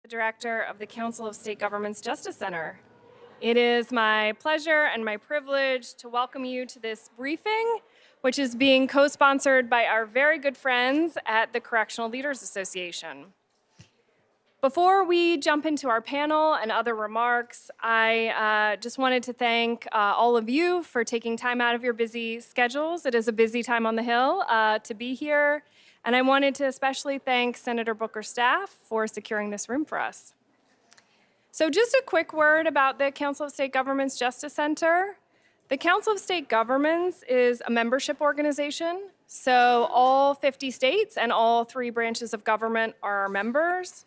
The Director of the Council of State Governments Justice Center. It is my pleasure and my privilege to welcome you to this briefing, which is being co-sponsored by our very good friends at the Correctional Leaders Association. Before we jump into our panel and other remarks, I just wanted to thank all of you for taking time out of your busy schedules. It is a busy time on the Hill to be here. And I wanted to especially thank Senator Booker's staff for securing this room for us. So just a quick word about the Council of State Governments Justice Center. The Council of State Governments is a membership organization. So all 50 states and all 3 branches of government are our members.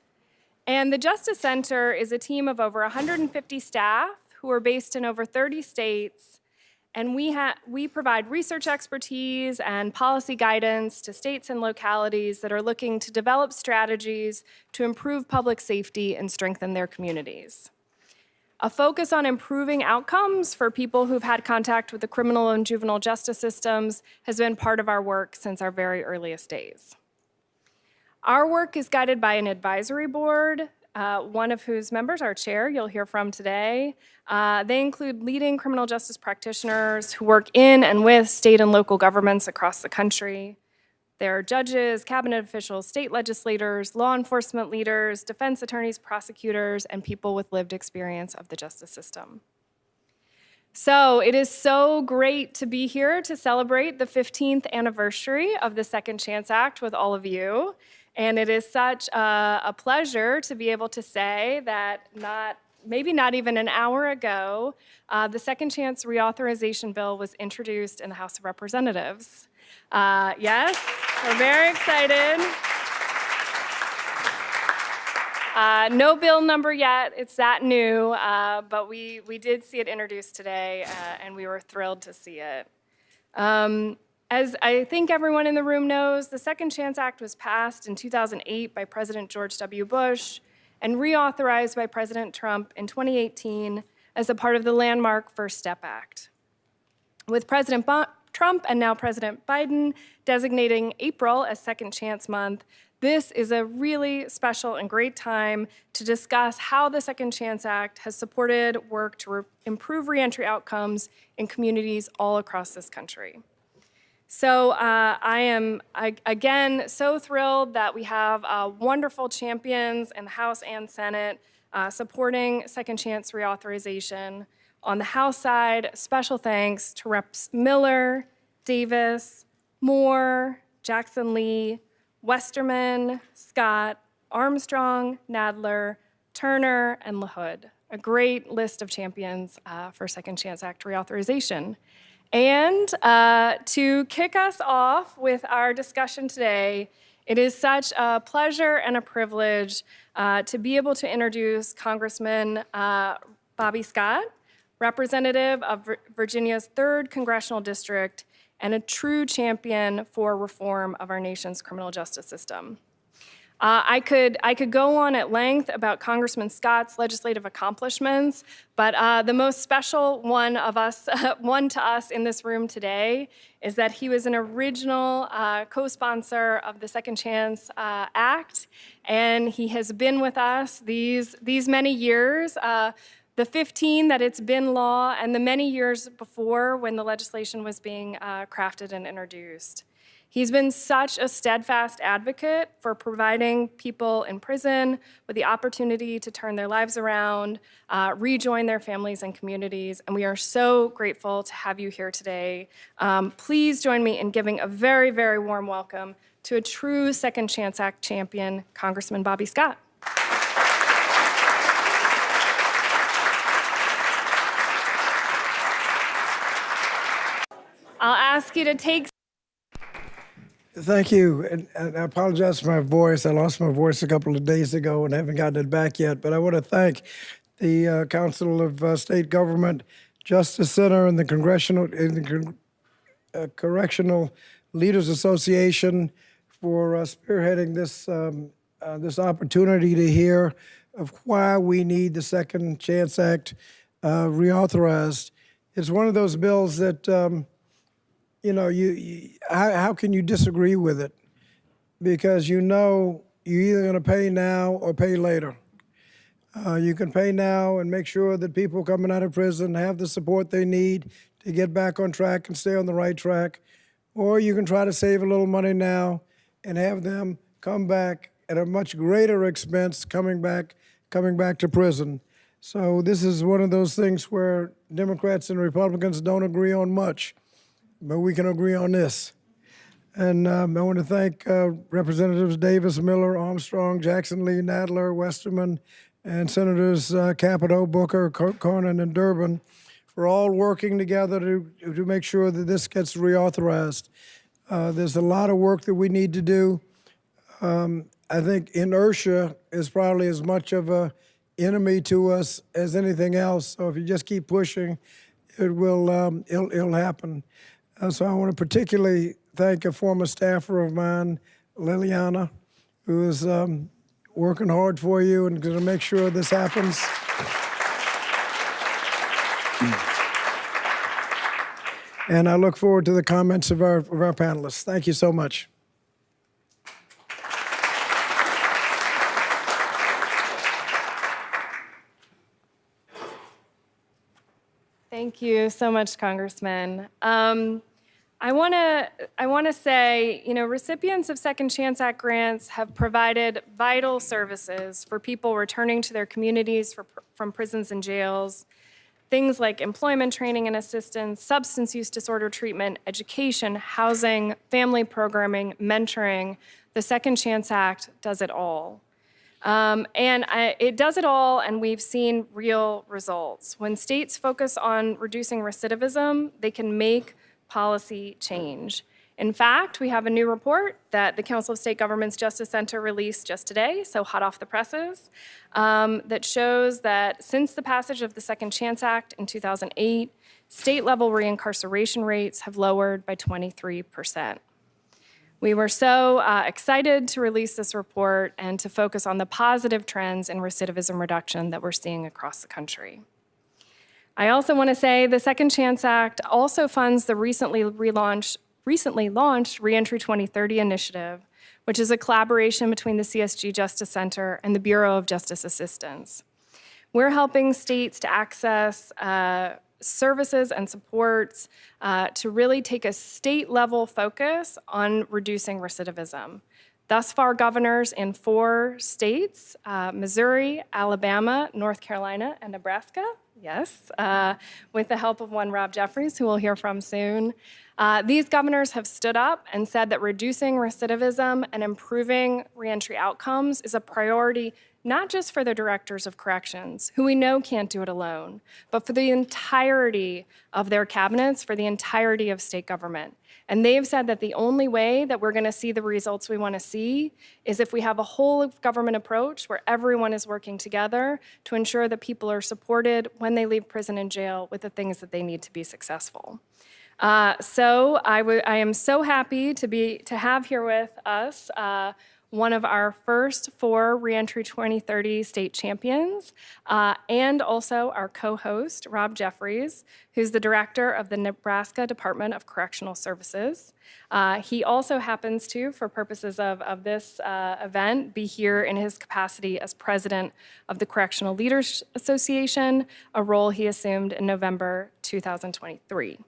And the Justice Center is a team of over 150 staff who are based in over 30 states. And we provide research expertise and policy guidance to states and localities that are looking to develop strategies to improve public safety and strengthen their communities. A focus on improving outcomes for people who've had contact with the criminal and juvenile justice systems has been part of our work since our very earliest days. Our work is guided by an advisory board, one of whose members, our chair, you'll hear from today. They include leading criminal justice practitioners who work in and with state and local governments across the country. There are judges, cabinet officials, state legislators, law enforcement leaders, defense attorneys, prosecutors, and people with lived experience of the justice system. So it is so great to be here to celebrate the 15th anniversary of the Second Chance Act with all of you. And it is such a pleasure to be able to say that maybe not even an hour ago, the Second Chance Reauthorization Bill was introduced in the House of Representatives. Yes, we're very excited. No bill number yet, it's that new, but we did see it introduced today, and we were thrilled to see it. As I think everyone in the room knows, the Second Chance Act was passed in 2008 by President George W. Bush and reauthorized by President Trump in 2018 as a part of the landmark First Step Act. With President Trump and now President Biden designating April as Second Chance Month, this is a really special and great time to discuss how the Second Chance Act has supported work to improve reentry outcomes in communities all across this country. So I am, again, so thrilled that we have wonderful champions in the House and Senate supporting Second Chance reauthorization. On the House side, special thanks to Reps. Miller, Davis, Moore, Jackson Lee, Westerman, Scott, Armstrong, Nadler, Turner, and LaHood. A great list of champions for Second Chance Act reauthorization. And to kick us off with our discussion today, it is such a pleasure and a privilege to be able to introduce Congressman Bobby Scott, representative of Virginia's 3rd Congressional District and a true champion for reform of our nation's criminal justice system. I could go on at length about Congressman Scott's legislative accomplishments, but the most special one to us in this room today is that he was an original co-sponsor of the Second Chance Act, and he has been with us these many years, the 15 that it's been law, and the many years before when the legislation was being crafted and introduced. He's been such a steadfast advocate for providing people in prison with the opportunity to turn their lives around, rejoin their families and communities, and we are so grateful to have you here today. Please join me in giving a very, very warm welcome to a true Second Chance Act champion, Congressman Bobby Scott. I'll ask you to take. Thank you, and I apologize for my voice. I lost my voice a couple of days ago and haven't gotten it back yet, but I want to thank the Council of State Government Justice Center and the Correctional Leaders Association for spearheading this opportunity to hear of why we need the Second Chance Act reauthorized. It's one of those bills that how can you disagree with it? Because you're either going to pay now or pay later. You can pay now and make sure that people coming out of prison have the support they need to get back on track and stay on the right track. Or you can try to save a little money now and have them come back at a much greater expense coming back to prison. So this is one of those things where Democrats and Republicans don't agree on much, but we can agree on this. And I want to thank Representatives Davis, Miller, Armstrong, Jackson Lee, Nadler, Westerman, and Senators Capito, Booker, Cornyn, and Durbin for all working together to make sure that this gets reauthorized. There's a lot of work that we need to do. I think inertia is probably as much of a enemy to us as anything else. So if you just keep pushing, it'll happen. So I want to particularly thank a former staffer of mine, Liliana, who is working hard for you and going to make sure this happens. And I look forward to the comments of our panelists. Thank you so much. Thank you so much, Congressman. I want to say, recipients of Second Chance Act grants have provided vital services for people returning to their communities from prisons and jails. Things like employment training and assistance, substance use disorder treatment, education, housing, family programming, mentoring. The Second Chance Act does it all. It does it all, and we've seen real results. When states focus on reducing recidivism, they can make policy change. In fact, we have a new report that the Council of State Governments Justice Center released just today, so hot off the presses, that shows that since the passage of the Second Chance Act in 2008, state-level reincarceration rates have lowered by 23%. We were so excited to release this report and to focus on the positive trends in recidivism reduction that we're seeing across the country. I also want to say the Second Chance Act also funds the recently launched Reentry 2030 initiative, which is a collaboration between the CSG Justice Center and the Bureau of Justice Assistance. We're helping states to access services and supports to really take a state-level focus on reducing recidivism. Thus far, governors in 4 states, Missouri, Alabama, North Carolina, and Nebraska, yes, with the help of one Rob Jeffries, who we'll hear from soon. These governors have stood up and said that reducing recidivism and improving reentry outcomes is a priority not just for the directors of corrections, who we know can't do it alone, but for the entirety of their cabinets, for the entirety of state government. And they've said that the only way that we're going to see the results we want to see is if we have a whole of government approach where everyone is working together to ensure that people are supported when they leave prison and jail with the things that they need to be successful. So I am so happy to have here with us one of our first 4 Reentry 2030 state champions, and also our co-host, Rob Jeffries, who's the director of the Nebraska Department of Correctional Services. He also happens to, for purposes of this event, be here in his capacity as president of the Correctional Leaders Association, a role he assumed in November 2023.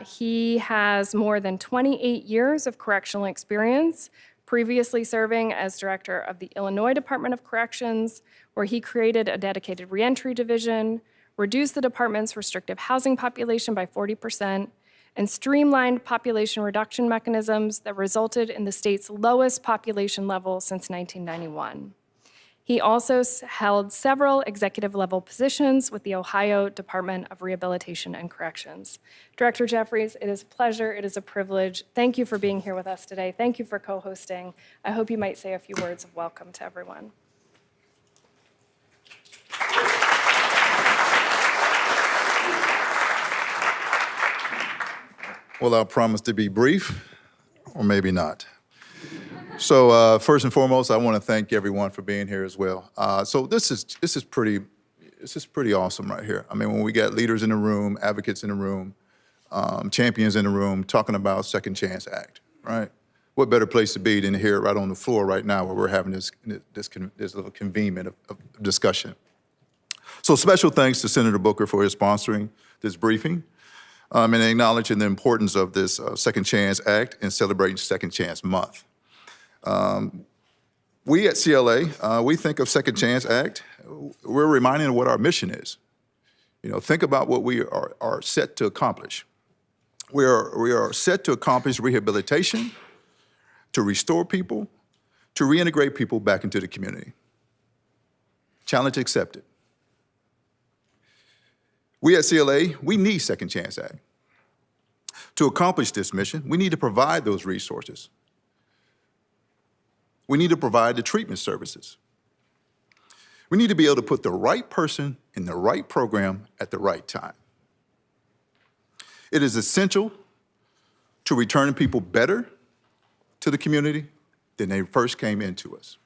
He has more than 28 years of correctional experience, previously serving as director of the Illinois Department of Corrections, where he created a dedicated reentry division, reduced the department's restrictive housing population by 40%, and streamlined population reduction mechanisms that resulted in the state's lowest population level since 1991. He also held several executive-level positions with the Ohio Department of Rehabilitation and Corrections. Director Jeffries, it is a pleasure, it is a privilege. Thank you for being here with us today. Thank you for co-hosting. I hope you might say a few words of welcome to everyone. Well, I'll promise to be brief, or maybe not. So first and foremost, I want to thank everyone for being here as well. So this is pretty awesome right here. I mean, when we got leaders in the room, advocates in the room, champions in the room, talking about Second Chance Act, right? what better place to be than here right on the floor right now where we're having this little convenement of discussion. So special thanks to Senator Booker for his sponsoring this briefing and acknowledging the importance of this Second Chance Act and celebrating Second Chance Month. We at CLA, we think of Second Chance Act, we're reminding of what our mission is. You know, think about what we are set to accomplish. We are set to accomplish rehabilitation, to restore people, to reintegrate people back into the community. Challenge accepted. We at CLA, we need Second Chance Act. To accomplish this mission, we need to provide those resources. We need to provide the treatment services. We need to be able to put the right person in the right program at the right time. It is essential to returning people better to the community than they first came into us.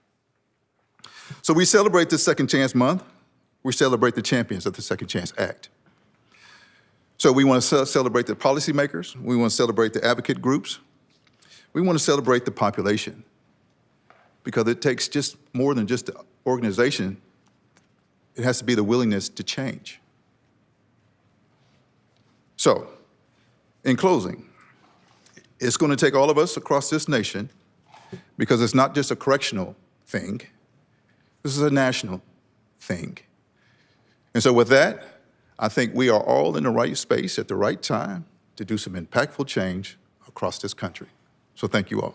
So we celebrate this Second Chance Month. We celebrate the champions of the Second Chance Act. So we want to celebrate the policymakers. We want to celebrate the advocate groups. We want to celebrate the population because it takes just more than just the organization. It has to be the willingness to change. So, in closing, it's going to take all of us across this nation because it's not just a correctional thing. This is a national thing. And so with that, I think we are all in the right space at the right time to do some impactful change across this country. So thank you all.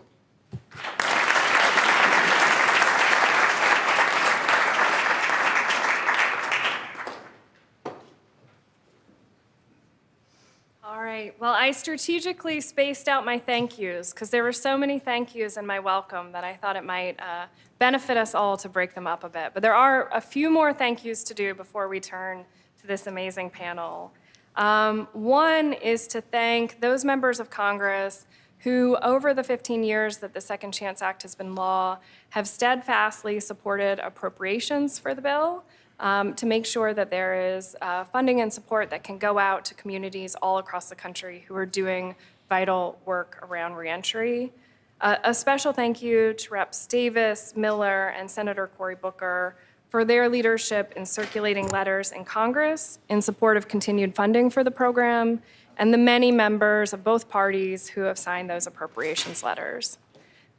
All right, well, I strategically spaced out my thank yous because there were so many thank yous in my welcome that I thought it might benefit us all to break them up a bit. But there are a few more thank yous to do before we turn to this amazing panel. One is to thank those members of Congress who, over the 15 years that the Second Chance Act has been law, have steadfastly supported appropriations for the bill to make sure that there is funding and support that can go out to communities all across the country who are doing vital work around reentry. A special thank you to Reps. Davis, Miller, and Senator Cory Booker for their leadership in circulating letters in Congress in support of continued funding for the program, and the many members of both parties who have signed those appropriations letters.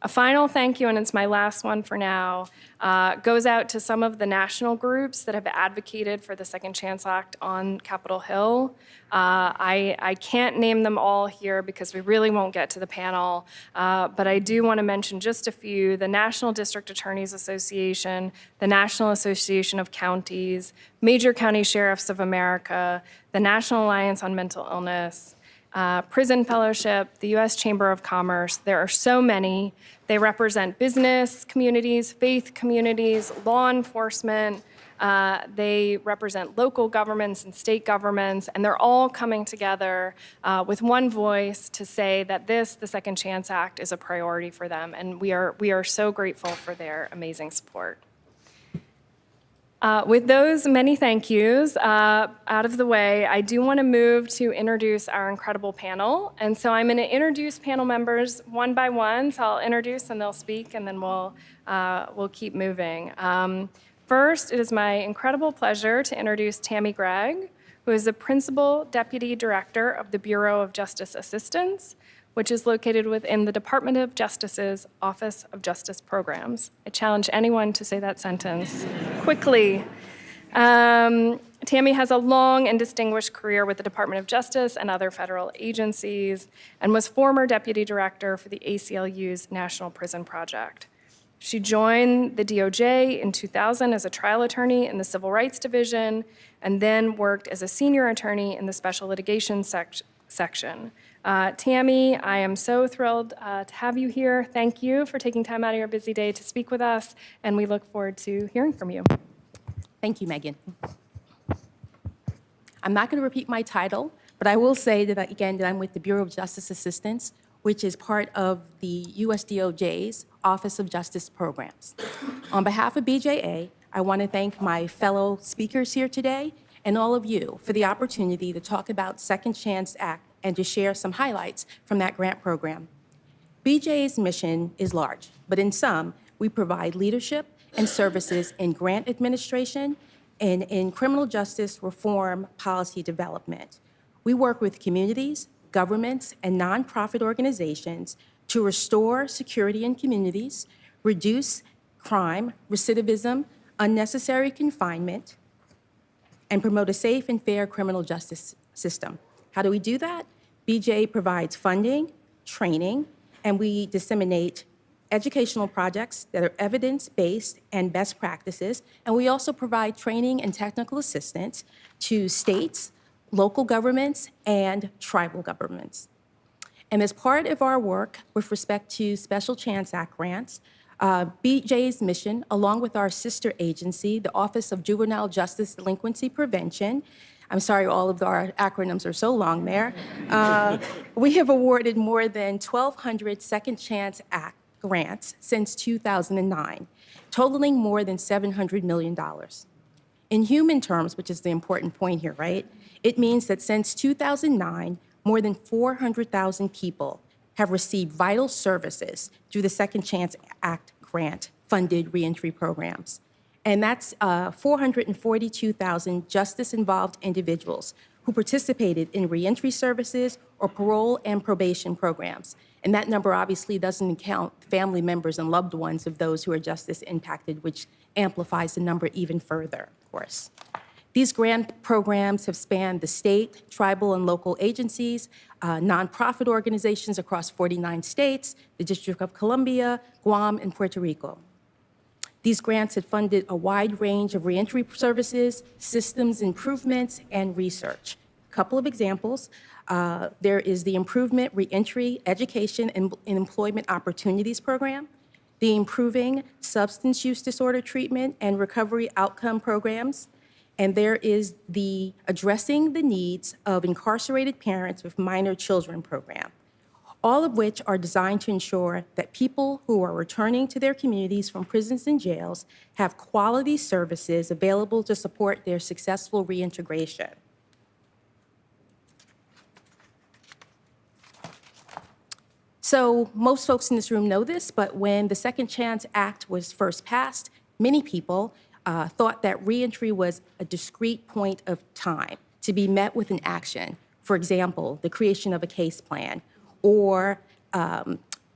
A final thank you, and it's my last one for now, goes out to some of the national groups that have advocated for the Second Chance Act on Capitol Hill. I can't name them all here because we really won't get to the panel, but I do want to mention just a few: the National District Attorneys Association, the National Association of Counties, Major County Sheriffs of America, the National Alliance on Mental Illness, Prison Fellowship, the U.S. Chamber of Commerce. There are so many. They represent business communities, faith communities, law enforcement. They represent local governments and state governments, and they're all coming together with one voice to say that the Second Chance Act, is a priority for them, and we are so grateful for their amazing support. With those many thank yous out of the way, I do want to move to introduce our incredible panel. And so I'm going to introduce panel members one by one. So I'll introduce and they'll speak, and then we'll keep moving. First, it is my incredible pleasure to introduce Tammy Gregg, who is the Principal Deputy Director of the Bureau of Justice Assistance, which is located within the Department of Justice's Office of Justice Programs. I challenge anyone to say that sentence quickly. Tammy has a long and distinguished career with the Department of Justice and other federal agencies, and was former Deputy Director for the ACLU's National Prison Project. She joined the DOJ in 2000 as a trial attorney in the Civil Rights Division, and then worked as a senior attorney in the Special Litigation section. Tammy, I am so thrilled to have you here. Thank you for taking time out of your busy day to speak with us, and we look forward to hearing from you. Thank you, Megan. I'm not going to repeat my title, but I will say that, again, that I'm with the Bureau of Justice Assistance, which is part of the U.S. DOJ's Office of Justice Programs. On behalf of BJA, I want to thank my fellow speakers here today and all of you for the opportunity to talk about Second Chance Act and to share some highlights from that grant program. BJA's mission is large, but in sum, we provide leadership and services in grant administration and in criminal justice reform policy development. We work with communities, governments, and nonprofit organizations to restore security in communities, reduce crime, recidivism, unnecessary confinement, and promote a safe and fair criminal justice system. How do we do that? BJA provides funding, training, and we disseminate educational projects that are evidence-based and best practices, and we also provide training and technical assistance to states, local governments, and tribal governments. And as part of our work with respect to Special Chance Act grants, BJ's mission, along with our sister agency, the Office of Juvenile Justice Delinquency Prevention, I'm sorry all of our acronyms are so long there, we have awarded more than 1,200 Second Chance Act grants since 2009, totaling more than $700 million. In human terms, which is the important point here, right? It means that since 2009, more than 400,000 people have received vital services through the Second Chance Act grant-funded reentry programs. And that's 442,000 justice-involved individuals who participated in reentry services or parole and probation programs. And that number obviously doesn't count family members and loved ones of those who are justice impacted, which amplifies the number even further, of course. These grant programs have spanned the state, tribal, and local agencies, nonprofit organizations across 49 states, the District of Columbia, Guam, and Puerto Rico. These grants have funded a wide range of reentry services, systems improvements, and research. A couple of examples. There is the Improvement Reentry Education and Employment Opportunities Program, the Improving Substance Use Disorder Treatment and Recovery Outcome Programs, and there is the Addressing the Needs of Incarcerated Parents with Minor Children program, all of which are designed to ensure that people who are returning to their communities from prisons and jails have quality services available to support their successful reintegration. So most folks in this room know this, but when the Second Chance Act was first passed, many people thought that reentry was a discrete point of time to be met with an action. For example, the creation of a case plan or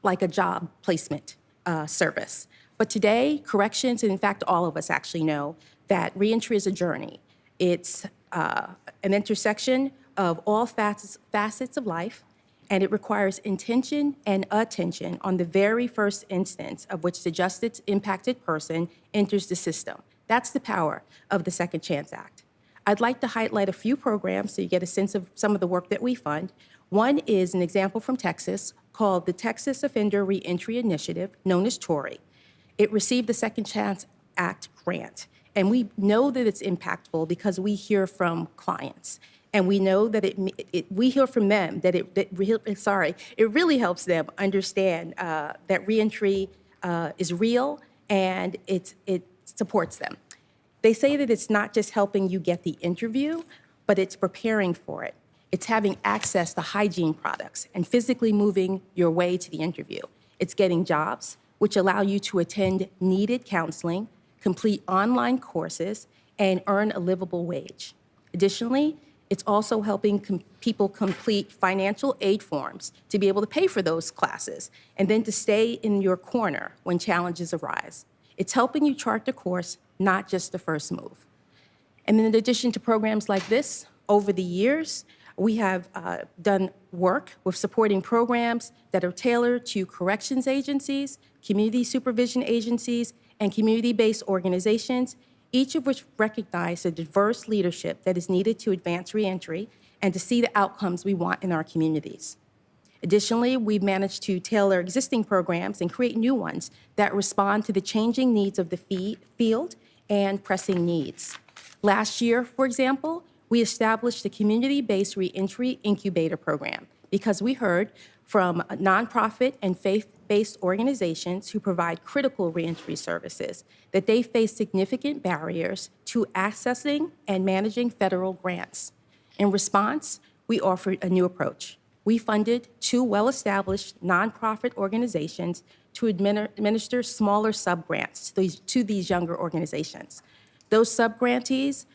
like a job placement service. But today, corrections, and in fact, all of us actually know that reentry is a journey. It's an intersection of all facets of life, and it requires intention and attention on the very first instance of which the justice-impacted person enters the system. That's the power of the Second Chance Act. I'd like to highlight a few programs so you get a sense of some of the work that we fund. One is an example from Texas called the Texas Offender Reentry Initiative, known as TORI. It received the Second Chance Act grant, and we know that it's impactful because we hear from clients. And we know that we hear from them that it really helps them understand that reentry is real and it supports them. They say that it's not just helping you get the interview, but it's preparing for it. It's having access to hygiene products and physically moving your way to the interview. It's getting jobs, which allow you to attend needed counseling, complete online courses, and earn a livable wage. Additionally, it's also helping people complete financial aid forms to be able to pay for those classes and then to stay in your corner when challenges arise. It's helping you chart the course, not just the first move. And in addition to programs like this, over the years, we have done work with supporting programs that are tailored to corrections agencies, community supervision agencies, and community-based organizations, each of which recognize the diverse leadership that is needed to advance reentry and to see the outcomes we want in our communities. Additionally, we've managed to tailor existing programs and create new ones that respond to the changing needs of the field and pressing needs. Last year, for example, we established the Community-Based Reentry Incubator Program because we heard from nonprofit and faith-based organizations who provide critical reentry services that they face significant barriers to accessing and managing federal grants. In response, we offered a new approach. we funded 2 well-established nonprofit organizations to administer smaller subgrants to these younger organizations. Those subgrants,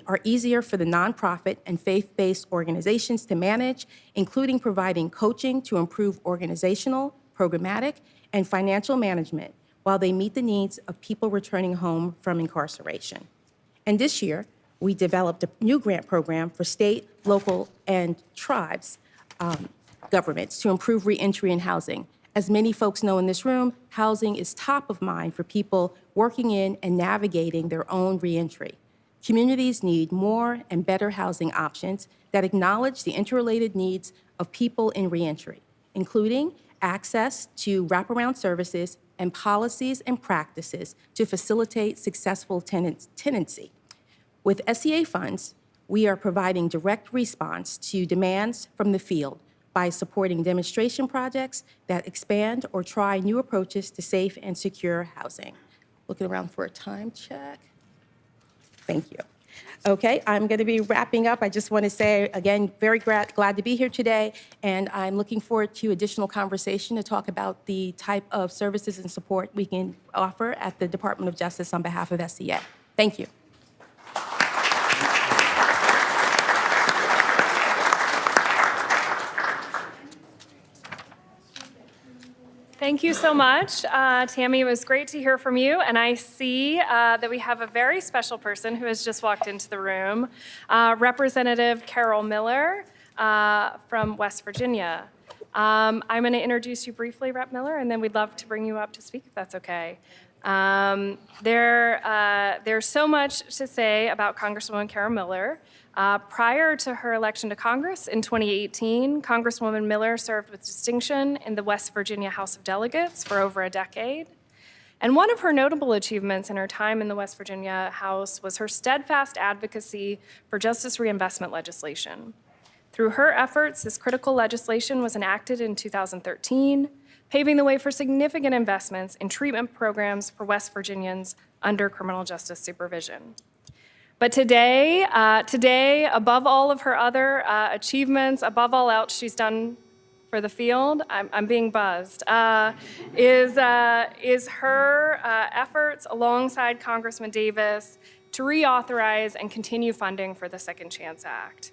are easier for the nonprofit and faith-based organizations to manage, including providing coaching to improve organizational, programmatic, and financial management while they meet the needs of people returning home from incarceration. And this year, we developed a new grant program for state, local, and tribes governments to improve reentry and housing. As many folks know in this room, housing is top of mind for people working in and navigating their own reentry. Communities need more and better housing options that acknowledge the interrelated needs of people in reentry, including access to wraparound services and policies and practices to facilitate successful tenancy. With SEA funds, we are providing direct response to demands from the field by supporting demonstration projects that expand or try new approaches to safe and secure housing. Looking around for a time check. Thank you. Okay, I'm going to be wrapping up. I just want to say, again, very glad to be here today, and I'm looking forward to additional conversation to talk about the type of services and support we can offer at the Department of Justice on behalf of SEA. Thank you. Thank you so much, Tammy. It was great to hear from you. And I see that we have a very special person who has just walked into the room, Representative Carol Miller from West Virginia. I'm going to introduce you briefly, Rep. Miller, and then we'd love to bring you up to speak if that's okay. There's so much to say about Congresswoman Carol Miller. Prior to her election to Congress in 2018, Congresswoman Miller served with distinction in the West Virginia House of Delegates for over a decade. And one of her notable achievements in her time in the West Virginia House was her steadfast advocacy for justice reinvestment legislation. Through her efforts, this critical legislation was enacted in 2013, paving the way for significant investments in treatment programs for West Virginians under criminal justice supervision. But today, above all of her other achievements, above all else she's done for the field, I'm being buzzed, is her efforts alongside Congressman Davis to reauthorize and continue funding for the Second Chance Act.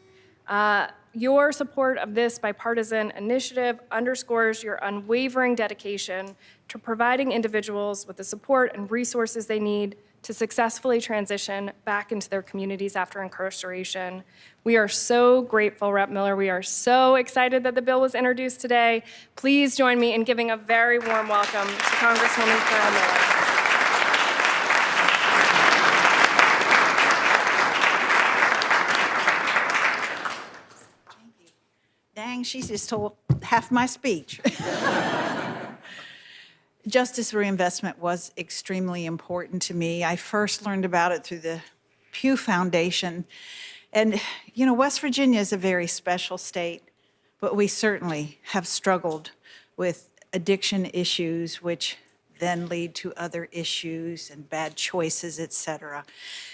Your support of this bipartisan initiative underscores your unwavering dedication to providing individuals with the support and resources they need to successfully transition back into their communities after incarceration. We are so grateful, Rep. Miller. We are so excited that the bill was introduced today. Please join me in giving a very warm welcome to Congresswoman Carol Miller. Dang, she just told half my speech. Justice reinvestment was extremely important to me. I first learned about it through the Pew Foundation. And, you know, West Virginia is a very special state, but we certainly have struggled with addiction issues, which then lead to other issues and bad choices, et cetera.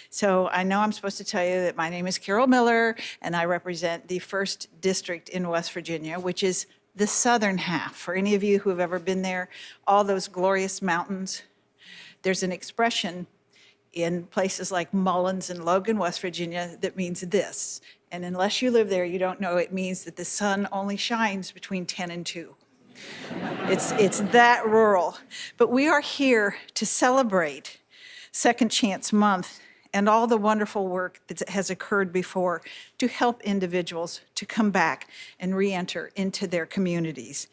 So I know I'm supposed to tell you that my name is Carol Miller, and I represent the 1st District in West Virginia, which is the southern half. For any of you who have ever been there, all those glorious mountains, there's an expression in places like Mullins and Logan, West Virginia, that means this. And unless you live there, you don't know it means that the sun only shines between 10 and 2. It's that rural. But we are here to celebrate Second Chance Month and all the wonderful work that has occurred before to help individuals to come back and re-enter into their communities.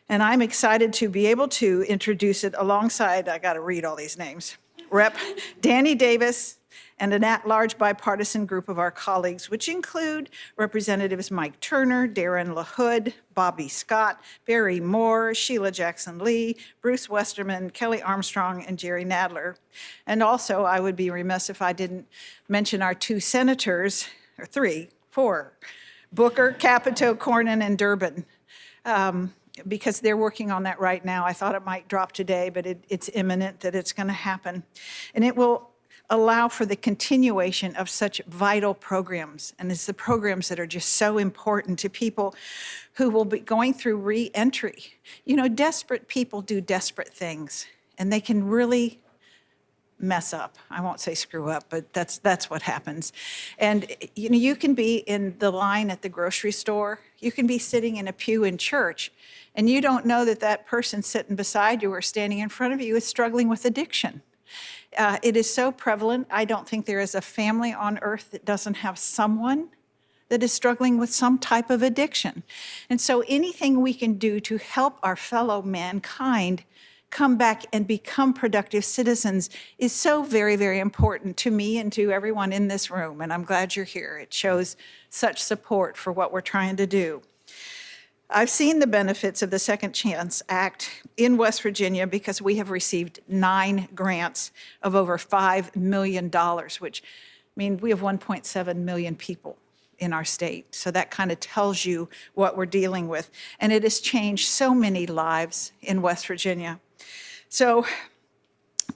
And I'm excited to be able to introduce it alongside, I gotta read all these names, Rep. Danny Davis, and an at-large bipartisan group of our colleagues, which include Representatives Mike Turner, Darren LaHood, Bobby Scott, Barry Moore, Sheila Jackson-Lee, Bruce Westerman, Kelly Armstrong, and Jerry Nadler. And also, I would be remiss if I didn't mention our 2 senators, or 3, 4, Booker, Capito, Cornyn, and Durbin, because they're working on that right now. I thought it might drop today, but it's imminent that it's going to happen. And it will allow for the continuation of such vital programs. And it's the programs that are just so important to people who will be going through re-entry. You know, desperate people do desperate things, and they can really mess up. I won't say screw up, but that's what happens. And you know, you can be in the line at the grocery store, you can be sitting in a pew in church, and you don't know that that person sitting beside you or standing in front of you is struggling with addiction. It is so prevalent. I don't think there is a family on earth that doesn't have someone that is struggling with some type of addiction. And so anything we can do to help our fellow mankind come back and become productive citizens is so very, very important to me and to everyone in this room. And I'm glad you're here. It shows such support for what we're trying to do. I've seen the benefits of the Second Chance Act in West Virginia because we have received 9 grants of over $5 million, which, I mean, we have 1.7 million people in our state. So that kind of tells you what we're dealing with. And it has changed so many lives in West Virginia. So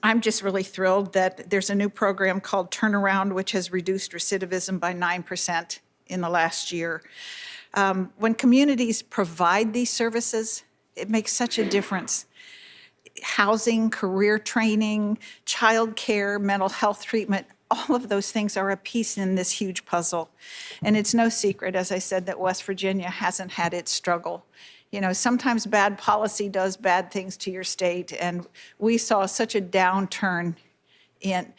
I'm just really thrilled that there's a new program called Turnaround, which has reduced recidivism by 9% in the last year. When communities provide these services, it makes such a difference. Housing, career training, childcare, mental health treatment, all of those things are a piece in this huge puzzle. And it's no secret, as I said, that West Virginia hasn't had its struggle. You know, sometimes bad policy does bad things to your state, and we saw such a downturn in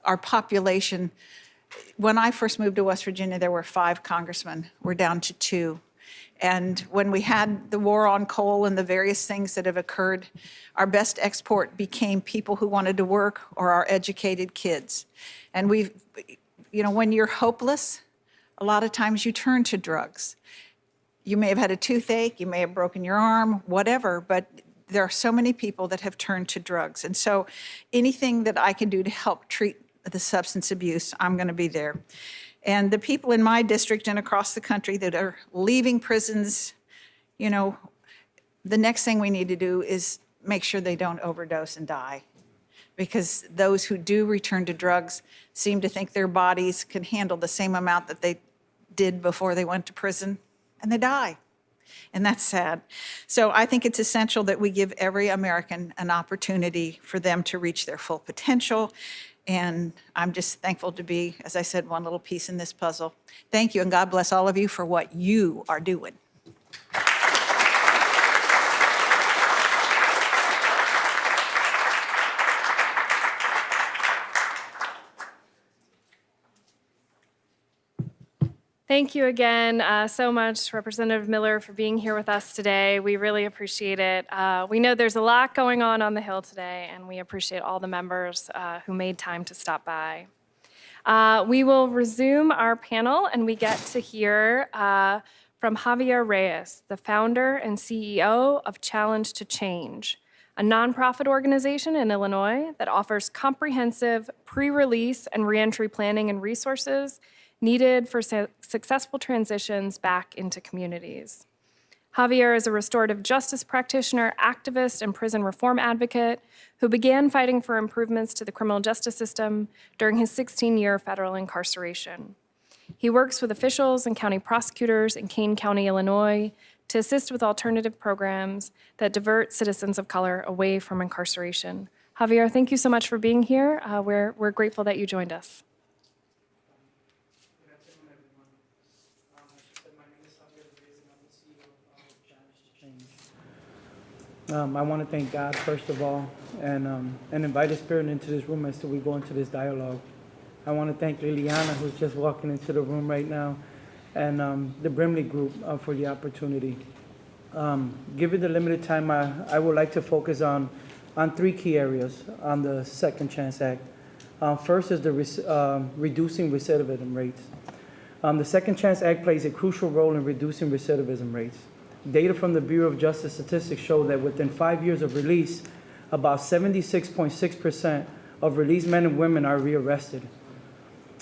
our population. When I first moved to West Virginia, there were 5 congressmen. We're down to 2. And when we had the war on coal and the various things that have occurred, our best export became people who wanted to work or our educated kids. And we've, you know, when you're hopeless, a lot of times you turn to drugs. You may have had a toothache, you may have broken your arm, whatever, but there are so many people that have turned to drugs. And so anything that I can do to help treat the substance abuse, I'm going to be there. And the people in my district and across the country that are leaving prisons, you know, the next thing we need to do is make sure they don't overdose and die. Because those who do return to drugs seem to think their bodies can handle the same amount that they did before they went to prison, and they die. And that's sad. So I think it's essential that we give every American an opportunity for them to reach their full potential. And I'm just thankful to be, as I said, one little piece in this puzzle. Thank you, and God bless all of you for what you are doing. Thank you again so much, Representative Miller, for being here with us today. We really appreciate it. We know there's a lot going on the Hill today, and we appreciate all the members who made time to stop by. We will resume our panel, and we get to hear from Javier Reyes, the founder and CEO of Challenge to Change, a nonprofit organization in Illinois that offers comprehensive pre-release and reentry planning and resources needed for successful transitions back into communities. Javier is a restorative justice practitioner, activist, and prison reform advocate who began fighting for improvements to the criminal justice system during his 16-year federal incarceration. He works with officials and county prosecutors in Kane County, Illinois, to assist with alternative programs that divert citizens of color away from incarceration. Javier, thank you so much for being here. We're grateful that you joined us. I want to thank God, first of all, and invite His Spirit into this room as we go into this dialogue. I want to thank Liliana, who's just walking into the room right now, and the Brimley Group for the opportunity. Given the limited time, I would like to focus on 3 key areas on the Second Chance Act. First is the reducing recidivism rates. The Second Chance Act plays a crucial role in reducing recidivism rates. Data from the Bureau of Justice Statistics show that within 5 years of release, about 76.6% of released men and women are rearrested.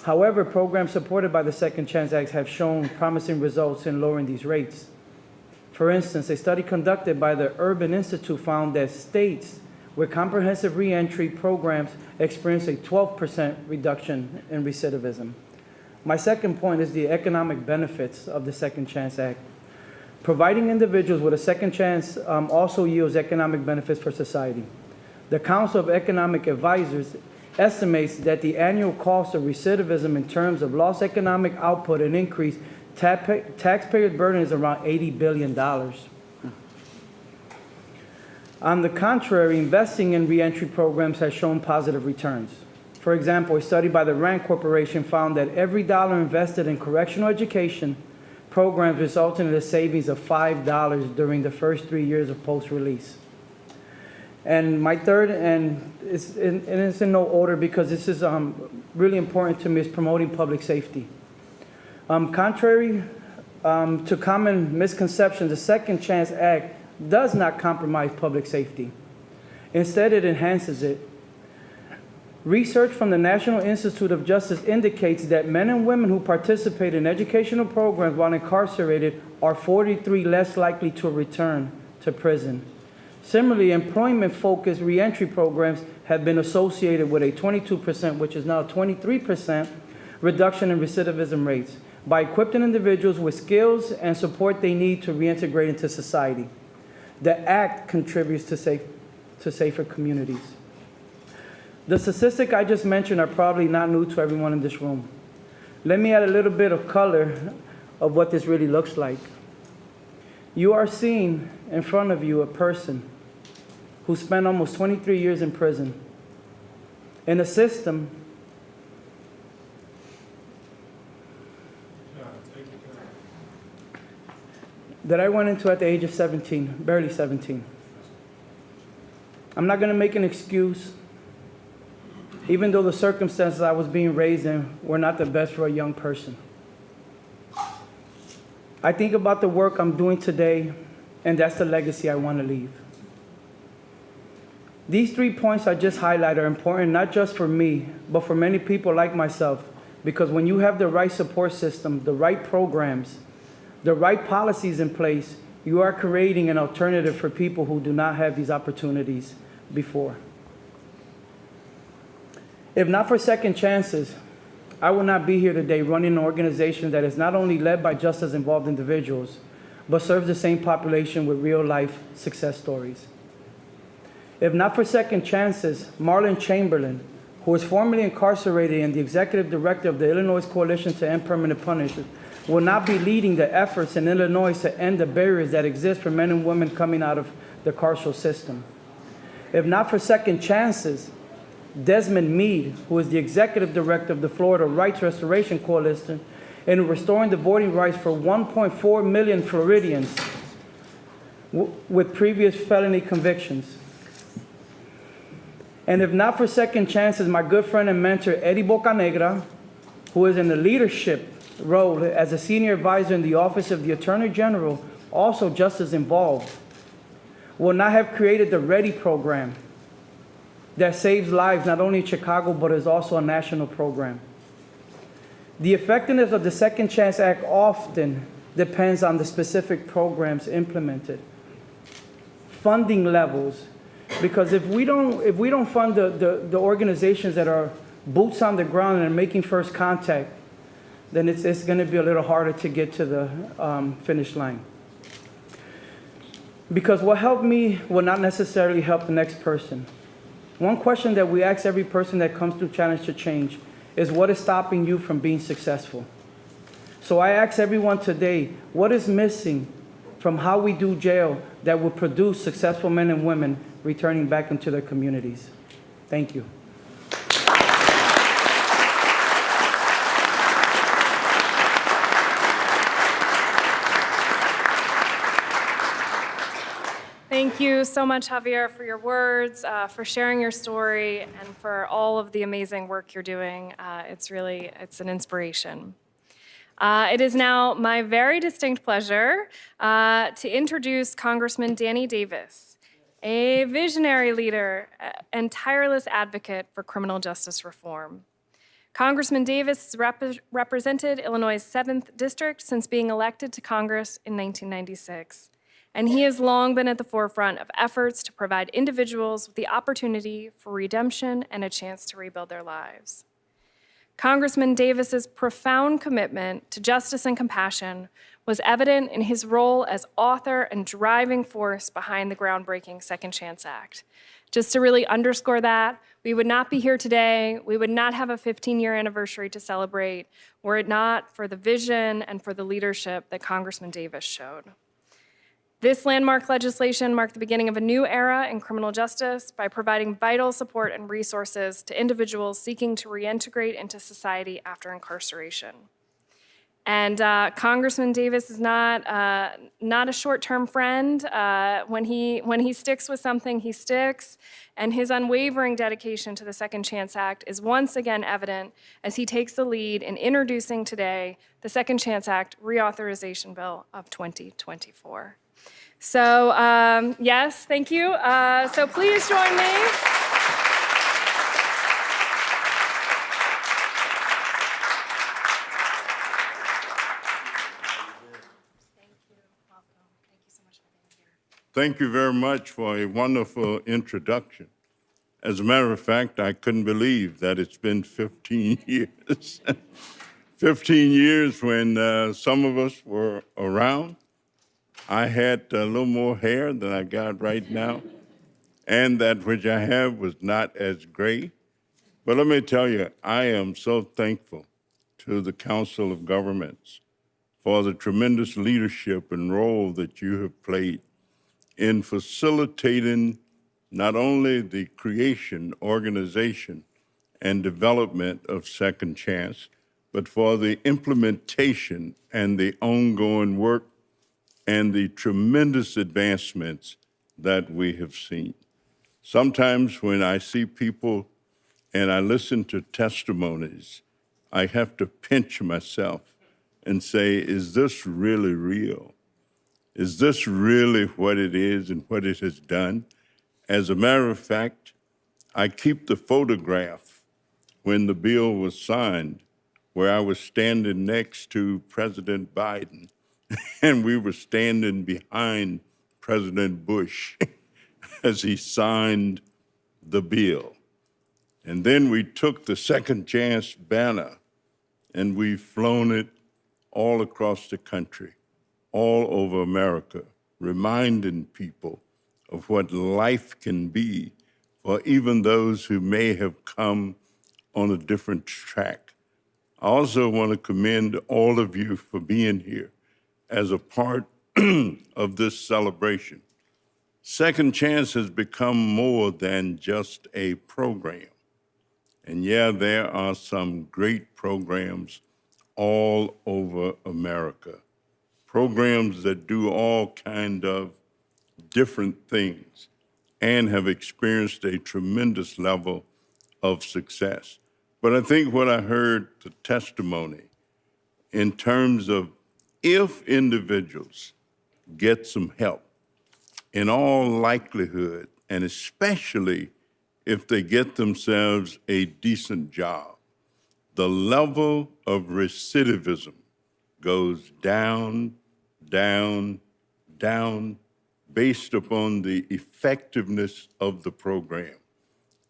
However, programs supported by the Second Chance Act have shown promising results in lowering these rates. For instance, a study conducted by the Urban Institute found that states with comprehensive reentry programs experienced a 12% reduction in recidivism. My second point is the economic benefits of the Second Chance Act. Providing individuals with a second chance also yields economic benefits for society. The Council of Economic Advisors estimates that the annual cost of recidivism in terms of lost economic output and increased taxpayer burden is around $80 billion. On the contrary, investing in reentry programs has shown positive returns. For example, a study by the Rand Corporation found that every dollar invested in correctional education programs resulted in a savings of $5 during the first 3 years of post-release. And my third, and it's in no order because this is really important to me, is promoting public safety. Contrary to common misconceptions, the Second Chance Act does not compromise public safety. Instead, it enhances it. Research from the National Institute of Justice indicates that men and women who participate in educational programs while incarcerated are 43% less likely to return to prison. Similarly, employment-focused reentry programs have been associated with a 22%, which is now 23%, reduction in recidivism rates by equipping individuals with skills and support they need to reintegrate into society. The Act contributes to safer communities. The statistics I just mentioned are probably not new to everyone in this room. Let me add a little bit of color of what this really looks like. You are seeing in front of you a person who spent almost 23 years in prison in a system that I went into at the age of 17, barely 17. I'm not going to make an excuse, even though the circumstances I was being raised in were not the best for a young person. I think about the work I'm doing today, and that's the legacy I want to leave. These 3 points I just highlighted are important not just for me, but for many people like myself, because when you have the right support system, the right programs, the right policies in place, you are creating an alternative for people who do not have these opportunities before. If not for second chances, I would not be here today running an organization that is not only led by justice-involved individuals, but serves the same population with real-life success stories. If not for second chances, Marlon Chamberlain, who was formerly incarcerated and the executive director of the Illinois Coalition to End Permanent Punishment, will not be leading the efforts in Illinois to end the barriers that exist for men and women coming out of the carceral system. If not for second chances, Desmond Meade, who is the executive director of the Florida Rights Restoration Coalition, in restoring the voting rights for 1.4 million Floridians with previous felony convictions. And if not for second chances, my good friend and mentor, Eddie Bocanegra, who is in the leadership role as a senior advisor in the Office of the Attorney General, also just as involved, will not have created the READY program that saves lives not only in Chicago, but is also a national program. The effectiveness of the Second Chance Act often depends on the specific programs implemented. Funding levels, because if we don't fund the organizations that are boots on the ground and are making first contact, then it's going to be a little harder to get to the finish line. Because what helped me will not necessarily help the next person. One question that we ask every person that comes through Challenge to Change is, what is stopping you from being successful? So I ask everyone today, what is missing from how we do jail that will produce successful men and women returning back into their communities? Thank you. Thank you so much, Javier, for your words, for sharing your story, and for all of the amazing work you're doing. It's an inspiration. It is now my very distinct pleasure to introduce Congressman Danny Davis, a visionary leader and tireless advocate for criminal justice reform. Congressman Davis has represented Illinois' 7th District since being elected to Congress in 1996. and he has long been at the forefront of efforts to provide individuals with the opportunity for redemption and a chance to rebuild their lives. Congressman Davis's profound commitment to justice and compassion was evident in his role as author and driving force behind the groundbreaking Second Chance Act. Just to really underscore that, we would not be here today, we would not have a 15-year anniversary to celebrate were it not for the vision and for the leadership that Congressman Davis showed. This landmark legislation marked the beginning of a new era in criminal justice by providing vital support and resources to individuals seeking to reintegrate into society after incarceration. And Congressman Davis is not a short-term friend. When he sticks with something, he sticks. And his unwavering dedication to the Second Chance Act is once again evident as he takes the lead in introducing today the Second Chance Act Reauthorization Bill of 2024. So yes, thank you. So please join me. Thank you very much for a wonderful introduction. As a matter of fact, I couldn't believe that it's been 15 years. 15 years when some of us were around. I had a little more hair than I got right now, and that which I have was not as gray. But let me tell you, I am so thankful to the Council of Governments for the tremendous leadership and role that you have played in facilitating not only the creation, organization, and development of Second Chance, but for the implementation and the ongoing work and the tremendous advancements that we have seen. Sometimes when I see people and I listen to testimonies, I have to pinch myself and say, is this really real? Is this really what it is and what it has done? As a matter of fact, I keep the photograph when the bill was signed, where I was standing next to President Biden, and we were standing behind President Bush as he signed the bill. And then we took the Second Chance banner and we've flown it all across the country, all over America, reminding people of what life can be for even those who may have come on a different track. I also want to commend all of you for being here as a part of this celebration. Second Chance has become more than just a program. And yeah, there are some great programs all over America, programs that do all kind of different things and have experienced a tremendous level of success. But I think what I heard the testimony in terms of if individuals get some help, in all likelihood, and especially if they get themselves a decent job, the level of recidivism goes down, down, down, based upon the effectiveness of the program.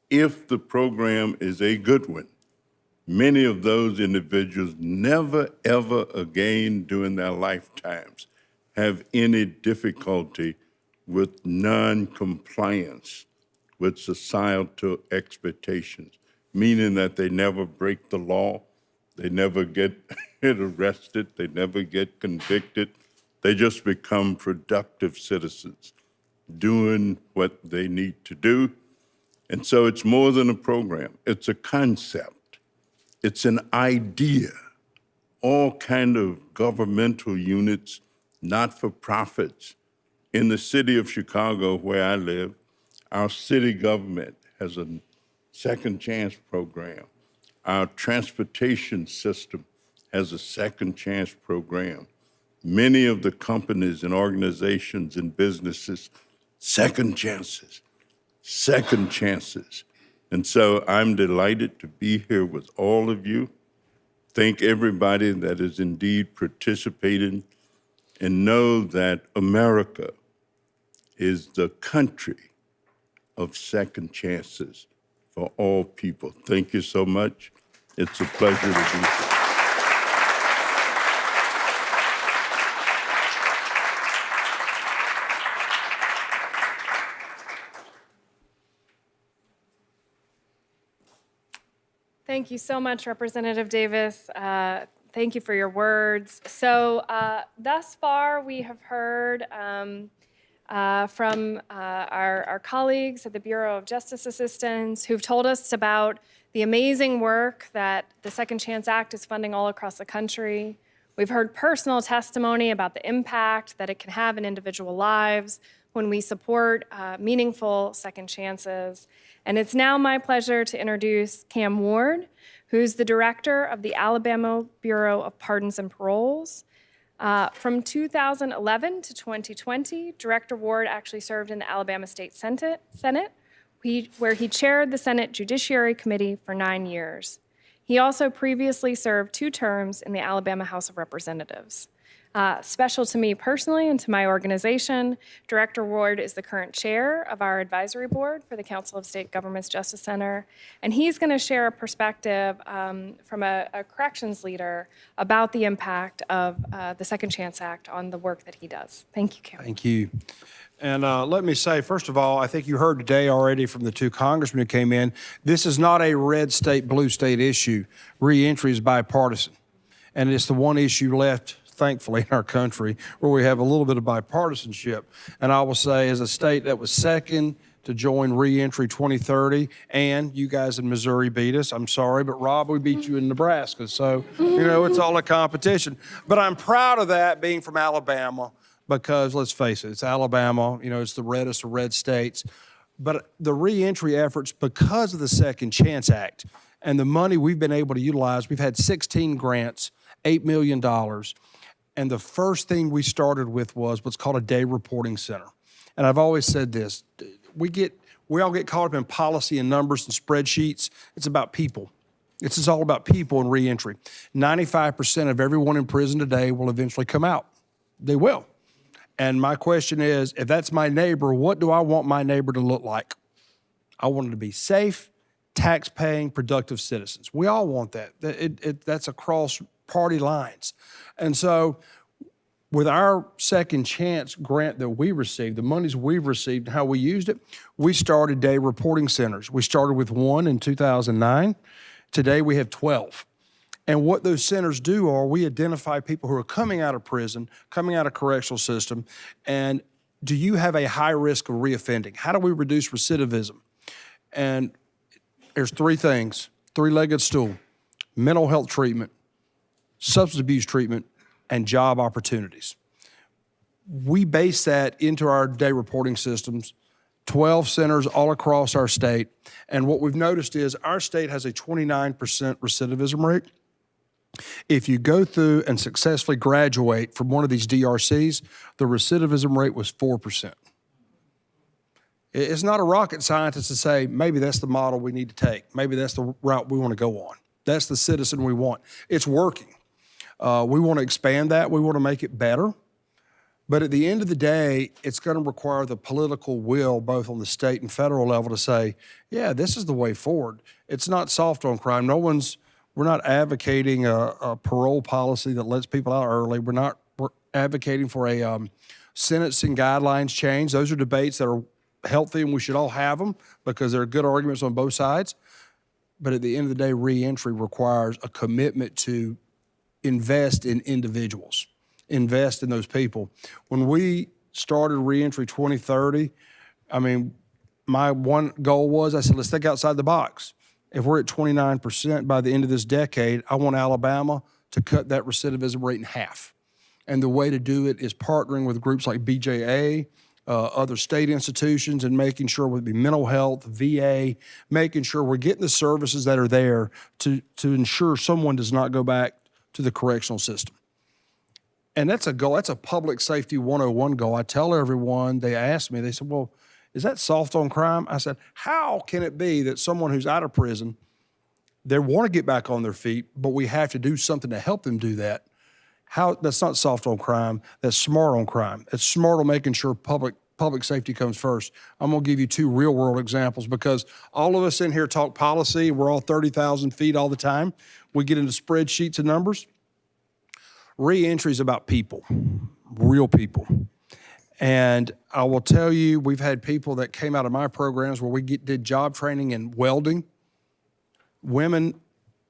If the program is a good one, many of those individuals never, ever again during their lifetimes have any difficulty with non-compliance with societal expectations, meaning that they never break the law, they never get arrested, they never get convicted. They just become productive citizens, doing what they need to do. And so it's more than a program, it's a concept, it's an idea. All kind of governmental units, not-for-profits. In the city of Chicago, where I live, our city government has a Second Chance program. Our transportation system has a Second Chance program. Many of the companies and organizations and businesses, second chances, second chances. And so I'm delighted to be here with all of you. Thank everybody that is indeed participating, and know that America is the country of second chances for all people. Thank you so much. It's a pleasure to be here. Thank you so much, Representative Davis. Thank you for your words. So thus far, we have heard from our colleagues at the Bureau of Justice Assistance who've told us about the amazing work that the Second Chance Act is funding all across the country. We've heard personal testimony about the impact that it can have in individual lives when we support meaningful second chances. And it's now my pleasure to introduce Cam Ward, who's the director of the Alabama Bureau of Pardons and Paroles. From 2011 to 2020, Director Ward actually served in the Alabama State Senate, where he chaired the Senate Judiciary Committee for 9 years. He also previously served 2 terms in the Alabama House of Representatives. Special to me personally and to my organization, Director Ward is the current chair of our advisory board for the Council of State Governments Justice Center, and he's going to share a perspective from a corrections leader about the impact of the Second Chance Act on the work that he does. Thank you, Cam. Thank you. And let me say, first of all, I think you heard today already from the 2 congressmen who came in, this is not a red state, blue state issue. Reentry is bipartisan. And it's the one issue left, thankfully, in our country where we have a little bit of bipartisanship. And I will say, as a state that was second to join Reentry 2030, and you guys in Missouri beat us, I'm sorry, but Rob, we beat you in Nebraska. So, you know, it's all a competition. But I'm proud of that being from Alabama, because let's face it, it's Alabama, you know, it's the reddest of red states. But the reentry efforts, because of the Second Chance Act and the money we've been able to utilize, we've had 16 grants, $8 million. And the first thing we started with was what's called a day reporting center. And I've always said this, we all get caught up in policy and numbers and spreadsheets. It's about people. This is all about people and reentry. 95% of everyone in prison today will eventually come out. They will. And my question is, if that's my neighbor, what do I want my neighbor to look like? I want them to be safe, tax-paying, productive citizens. We all want that. That's across party lines. And so with our Second Chance grant that we received, the monies we've received and how we used it, we started day reporting centers. We started with 1 in 2009. Today we have 12. And what those centers do are we identify people who are coming out of prison, coming out of correctional system, and do you have a high risk of reoffending? How do we reduce recidivism? And there's 3 things, 3-legged stool: mental health treatment, substance abuse treatment, and job opportunities. We base that into our day reporting systems, 12 centers all across our state. And what we've noticed is our state has a 29% recidivism rate. If you go through and successfully graduate from one of these DRCs, the recidivism rate was 4%. It's not a rocket scientist to say, maybe that's the model we need to take. Maybe that's the route we want to go on. That's the citizen we want. It's working. We want to expand that. We want to make it better. But at the end of the day, it's going to require the political will, both on the state and federal level, to say, yeah, this is the way forward. It's not soft on crime. We're not advocating a parole policy that lets people out early. We're advocating for a sentencing guidelines change. Those are debates that are healthy, and we should all have them because there are good arguments on both sides. But at the end of the day, reentry requires a commitment to invest in individuals, invest in those people. When we started Reentry 2030, I mean, my one goal was, I said, let's think outside the box. If we're at 29% by the end of this decade, I want Alabama to cut that recidivism rate in half. And the way to do it is partnering with groups like BJA, other state institutions, and making sure whether it be mental health, VA, making sure we're getting the services that are there to ensure someone does not go back to the correctional system. And that's a goal. That's a public safety 101 goal. I tell everyone, they ask me, they said, well, is that soft on crime? I said, how can it be that someone who's out of prison, they want to get back on their feet, but we have to do something to help them do that? That's not soft on crime. That's smart on crime. It's smart on making sure public public safety comes first. I'm going to give you two real-world examples because all of us in here talk policy. We're all 30,000 feet all the time. We get into spreadsheets and numbers. Re-entry is about people, real people. And I will tell you, we've had people that came out of my programs where we did job training in welding. Women,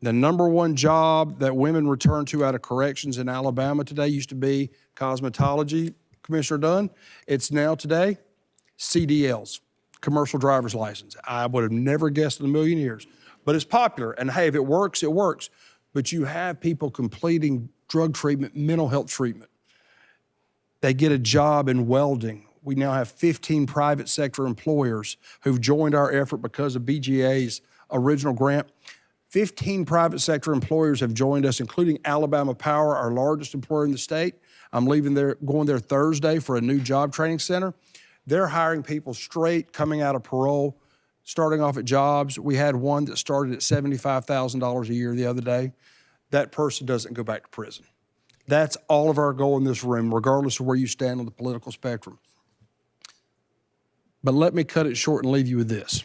the number one job that women return to out of corrections in Alabama today used to be cosmetology, Commissioner Dunn. It's now today CDLs, commercial driver's license. I would have never guessed in a million years, but it's popular. And hey, if it works, it works. But you have people completing drug treatment, mental health treatment. They get a job in welding. We now have 15 private sector employers who've joined our effort because of BGA's original grant. 15 private sector employers have joined us, including Alabama Power, our largest employer in the state. I'm going there Thursday for a new job training center. They're hiring people straight coming out of parole, starting off at jobs. We had one that started at $75,000 a year the other day. That person doesn't go back to prison. That's all of our goal in this room, regardless of where you stand on the political spectrum. But let me cut it short and leave you with this.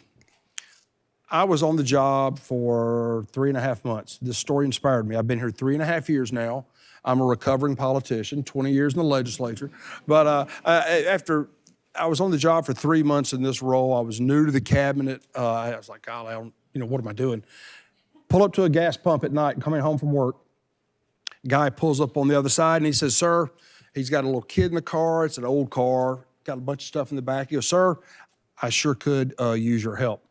I was on the job for 3.5 months. This story inspired me. I've been here 3.5 years now. I'm a recovering politician, 20 years in the legislature. But after I was on the job for 3 months in this role, I was new to the cabinet. I was like, God, what am I doing? Pull up to a gas pump at night, coming home from work. Guy pulls up on the other side and he says, sir, he's got a little kid in the car. It's an old car, got a bunch of stuff in the back. He goes, sir, I sure could use your help.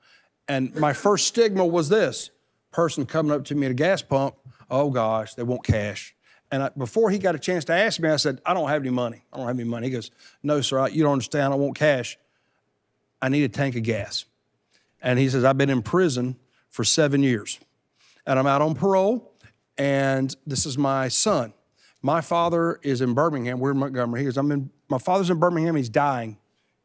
And my first stigma was this person coming up to me at a gas pump. Oh gosh, they want cash. And before he got a chance to ask me, I said, I don't have any money. I don't have any money. He goes, no, sir, you don't understand. I want cash. I need a tank of gas. And he says, I've been in prison for 7 years and I'm out on parole. And this is my son. My father is in Birmingham. We're in Montgomery. He goes, my father's in Birmingham. He's dying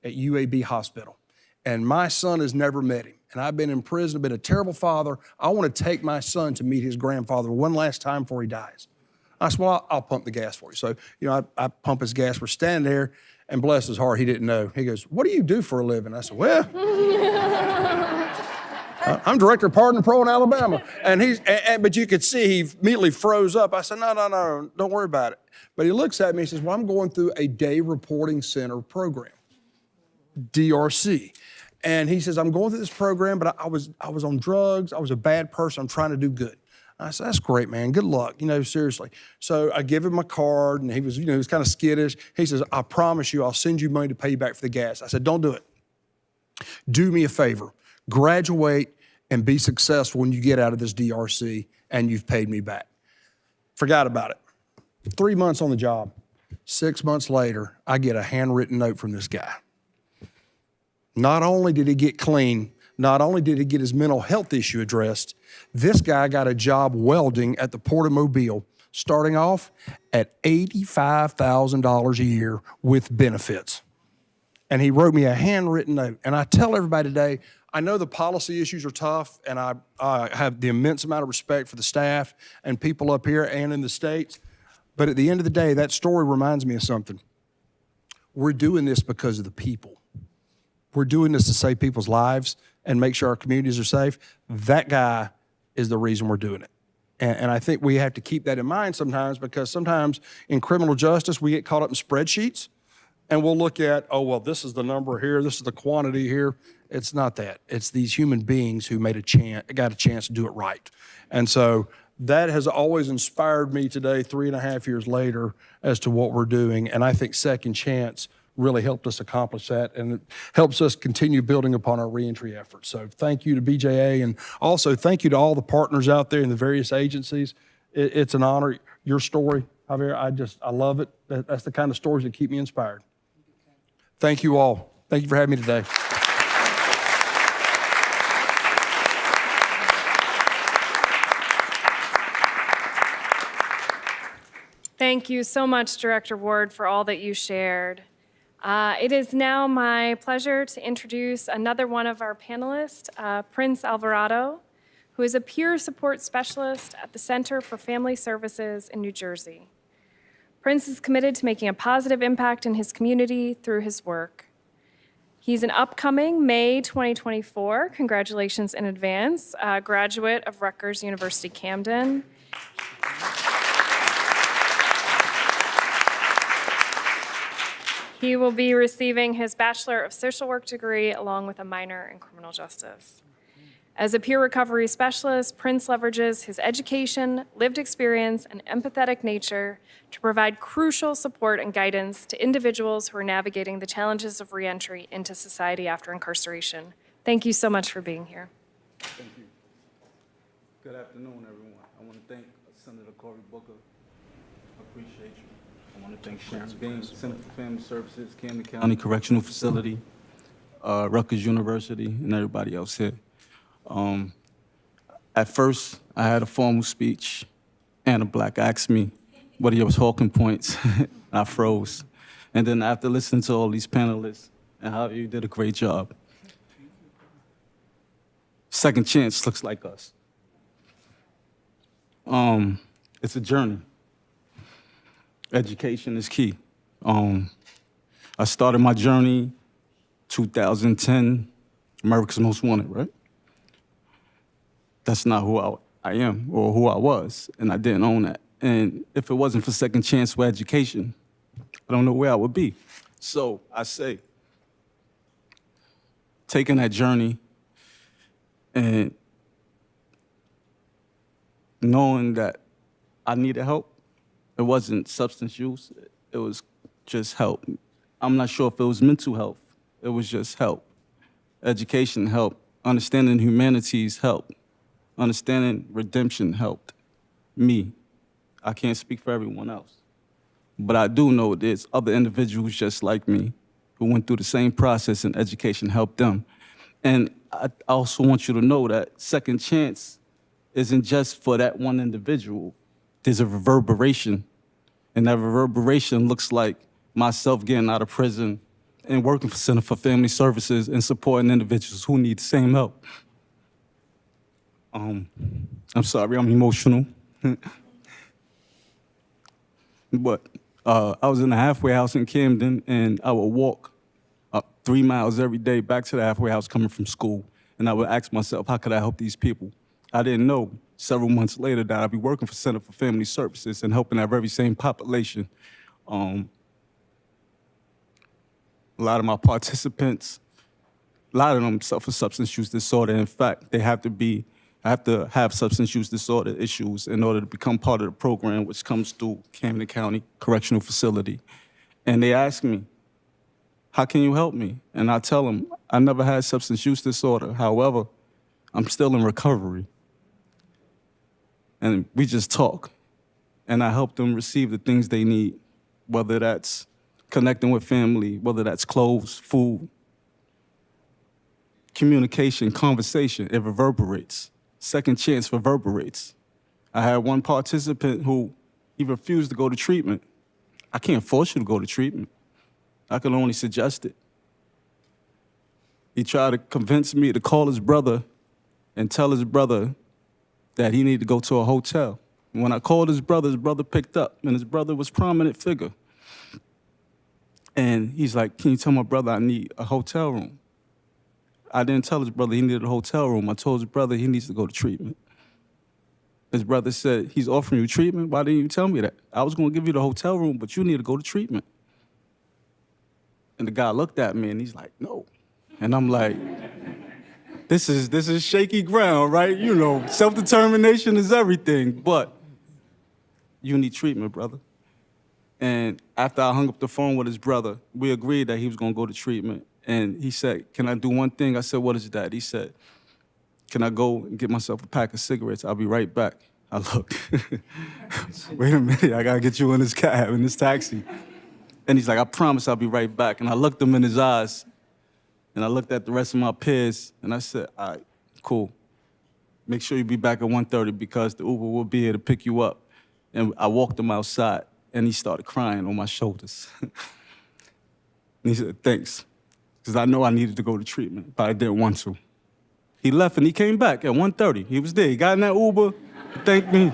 at UAB hospital. And my son has never met him. And I've been in prison. I've been a terrible father. I want to take my son to meet his grandfather one last time before he dies. I said, well, I'll pump the gas for you. So, I pump his gas. We're standing there, and bless his heart, he didn't know. He goes, what do you do for a living? I said, well, I'm director of Pardon and Parole in Alabama. And but you could see he immediately froze up. I said, no, don't worry about it. But he looks at me and says, well, I'm going through a day reporting center program, DRC. And he says, I'm going through this program, but I was on drugs. I was a bad person. I'm trying to do good. I said, that's great, man. Good luck, seriously. So I give him my card, and he was kind of skittish. He says, I promise you, I'll send you money to pay you back for the gas. I said, don't do it. Do me a favor. Graduate and be successful when you get out of this DRC and you've paid me back. Forgot about it. 3 months on the job. 6 months later, I get a handwritten note from this guy. Not only did he get clean, not only did he get his mental health issue addressed, this guy got a job welding at the Port of Mobile, starting off at $85,000 a year with benefits. And he wrote me a handwritten note. And I tell everybody today, I know the policy issues are tough, and I have the immense amount of respect for the staff and people up here and in the states. But at the end of the day, that story reminds me of something. We're doing this because of the people. We're doing this to save people's lives and make sure our communities are safe. That guy is the reason we're doing it. And I think we have to keep that in mind sometimes, because sometimes in criminal justice, we get caught up in spreadsheets and we'll look at, oh, well, this is the number here, this is the quantity here. It's not that. It's these human beings who got a chance to do it right. And so that has always inspired me today, 3.5 years later, as to what we're doing. And I think Second Chance really helped us accomplish that, and it helps us continue building upon our reentry efforts. So thank you to BJA, and also thank you to all the partners out there in the various agencies. It's an honor. Your story, Javier, I love it. That's the kind of stories that keep me inspired. Thank you all. Thank you for having me today. Thank you so much, Director Ward, for all that you shared. It is now my pleasure to introduce another one of our panelists, Prince Alvarado, who is a peer support specialist at the Center for Family Services in New Jersey. Prince is committed to making a positive impact in his community through his work. He's an upcoming May 2024, congratulations in advance, graduate of Rutgers University Camden. He will be receiving his Bachelor of Social Work degree along with a minor in criminal justice. As a peer recovery specialist, Prince leverages his education, lived experience, and empathetic nature to provide crucial support and guidance to individuals who are navigating the challenges of reentry into society after incarceration. Thank you so much for being here. Thank you. Good afternoon, everyone. I want to thank Senator Cory Booker. I appreciate you. I want to thank Sharon Bean, Center for Family Services, Camden County Correctional Facility, Rutgers University, and everybody else here. At first, I had a formal speech. Anna Black asked me, what are your talking points? I froze. And then after listening to all these panelists, and how you did a great job. Second Chance looks like us. It's a journey. Education is key. I started my journey 2010, America's Most Wanted, right? That's not who I am or who I was, and I didn't own that. And if it wasn't for Second Chance for education, I don't know where I would be. So I say, taking that journey and knowing that I needed help, it wasn't substance use, it was just help. I'm not sure if it was mental health, it was just help. Education helped, understanding humanities helped. Understanding redemption helped me. I can't speak for everyone else. But I do know there's other individuals just like me who went through the same process and education helped them. And I also want you to know that Second Chance isn't just for that one individual. There's a reverberation. And that reverberation looks like myself getting out of prison and working for Center for Family Services and supporting individuals who need the same help. I'm sorry, I'm emotional. But I was in a halfway house in Camden, and I would walk 3 miles every day back to the halfway house coming from school. And I would ask myself, how could I help these people? I didn't know several months later that I'd be working for Center for Family Services and helping that very same population. A lot of my participants, a lot of them suffer substance use disorder. In fact, I have to have substance use disorder issues in order to become part of the program, which comes through Camden County Correctional Facility. And they ask me, how can you help me? And I tell them, I never had substance use disorder. However, I'm still in recovery. And we just talk. And I help them receive the things they need, whether that's connecting with family, whether that's clothes, food, communication, conversation, it reverberates. Second Chance reverberates. I had one participant who, he refused to go to treatment. I can't force you to go to treatment. I can only suggest it. He tried to convince me to call his brother and tell his brother that he needed to go to a hotel. When I called his brother picked up, and his brother was a prominent figure. And he's like, can you tell my brother I need a hotel room? I didn't tell his brother he needed a hotel room. I told his brother he needs to go to treatment. His brother said, he's offering you treatment? Why didn't you tell me that? I was gonna give you the hotel room, but you need to go to treatment. And the guy looked at me and he's like, no. And I'm like, this is shaky ground, right? You know, self-determination is everything, but you need treatment, brother. And after I hung up the phone with his brother, we agreed that he was gonna go to treatment. And he said, can I do one thing? I said, what is that? He said, can I go and get myself a pack of cigarettes? I'll be right back. I looked, wait a minute, I gotta get you in this cab, in this taxi. And he's like, I promise I'll be right back. And I looked him in his eyes, and I looked at the rest of my peers, and I said, all right, cool. Make sure you be back at 1:30 because the Uber will be here to pick you up. And I walked him outside, and he started crying on my shoulders. And he said, thanks, because I know I needed to go to treatment, but I didn't want to. He left, and he came back at 1:30. He was there. He got in that Uber, he thanked me.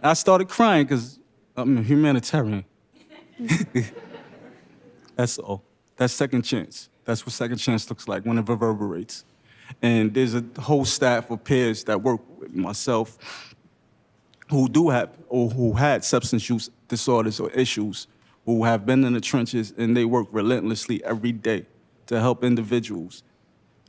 I started crying because I'm a humanitarian. That's all. That's Second Chance. That's what second chance looks like when it reverberates. And there's a whole staff of peers that work with myself who do have or who had substance use disorders or issues, who have been in the trenches, and they work relentlessly every day to help individuals.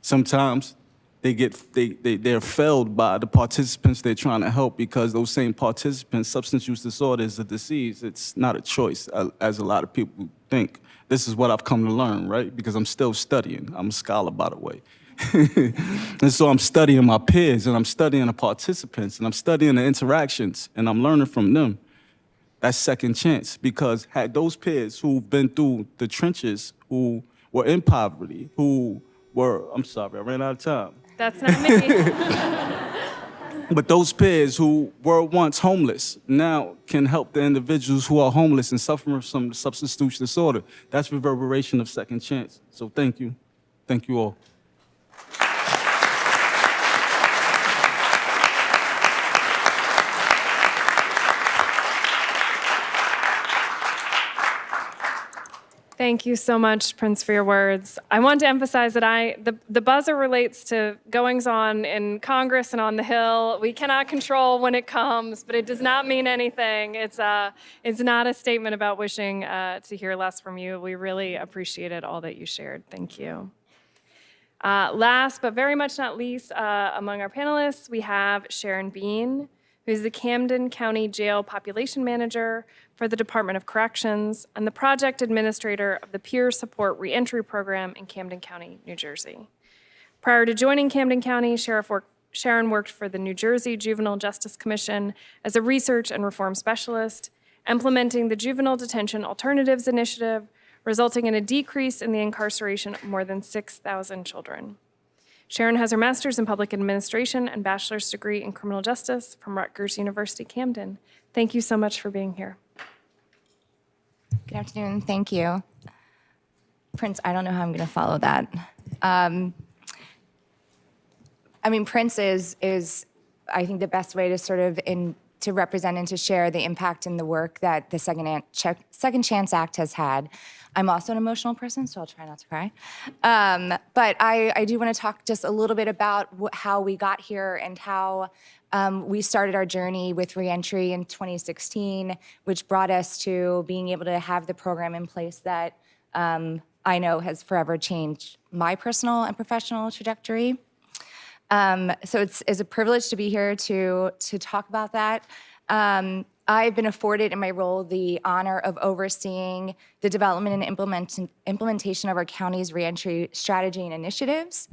Sometimes they're failed by the participants they're trying to help because those same participants, substance use disorder is a disease. It's not a choice, as a lot of people think. This is what I've come to learn, right? Because I'm still studying. I'm a scholar, by the way. And so I'm studying my peers, and I'm studying the participants, and I'm studying the interactions, and I'm learning from them. That's second chance, because had those peers who've been through the trenches, who were in poverty, who were, I'm sorry, I ran out of time. That's not me. But those peers who were once homeless now can help the individuals who are homeless and suffering from substance use disorder. That's reverberation of second chance. So thank you. Thank you all. Thank you so much, Prince, for your words. I want to emphasize that the buzzer relates to goings-on in Congress and on the Hill. We cannot control when it comes, but it does not mean anything. It's not a statement about wishing to hear less from you. We really appreciated all that you shared. Thank you. Last, but very much not least, among our panelists, we have Sharon Bean, who's the Camden County Jail Population Manager for the Department of Corrections and the Project Administrator of the Peer Support Reentry Program in Camden County, New Jersey. Prior to joining Camden County, Sharon worked for the New Jersey Juvenile Justice Commission as a research and reform specialist, implementing the Juvenile Detention Alternatives Initiative, resulting in a decrease in the incarceration of more than 6,000 children. Sharon has her master's in public administration and bachelor's degree in criminal justice from Rutgers University, Camden. Thank you so much for being here. Good afternoon. Thank you. Prince, I don't know how I'm going to follow that. Prince is, I think, the best way to sort of to represent and to share the impact and the work that the Second Chance Act has had. I'm also an emotional person, so I'll try not to cry. But I do want to talk just a little bit about how we got here and how we started our journey with reentry in 2016, which brought us to being able to have the program in place that I know has forever changed my personal and professional trajectory. So it's a privilege to be here to talk about that. I've been afforded in my role the honor of overseeing the development and implementation of our county's reentry strategy and initiatives.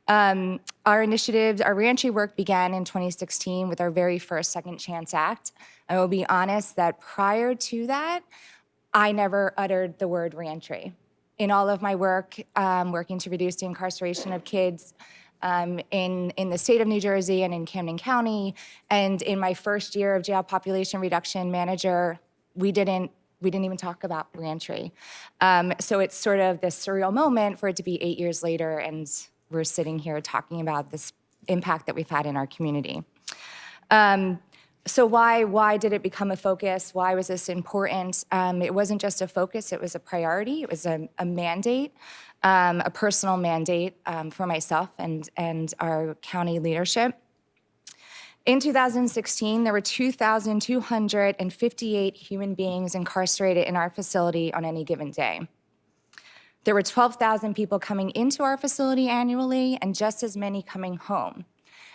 Our reentry work began in 2016 with our very first Second Chance Act. I will be honest that prior to that, I never uttered the word reentry. In all of my work, working to reduce the incarceration of kids in the state of New Jersey and in Camden County, and in my first year of jail population reduction manager, we didn't even talk about reentry. So it's sort of this surreal moment for it to be 8 years later, and we're sitting here talking about this impact that we've had in our community. So why did it become a focus? Why was this important? It wasn't just a focus, it was a priority. It was a mandate, a personal mandate for myself and our county leadership. In 2016, there were 2,258 human beings incarcerated in our facility on any given day. There were 12,000 people coming into our facility annually and just as many coming home.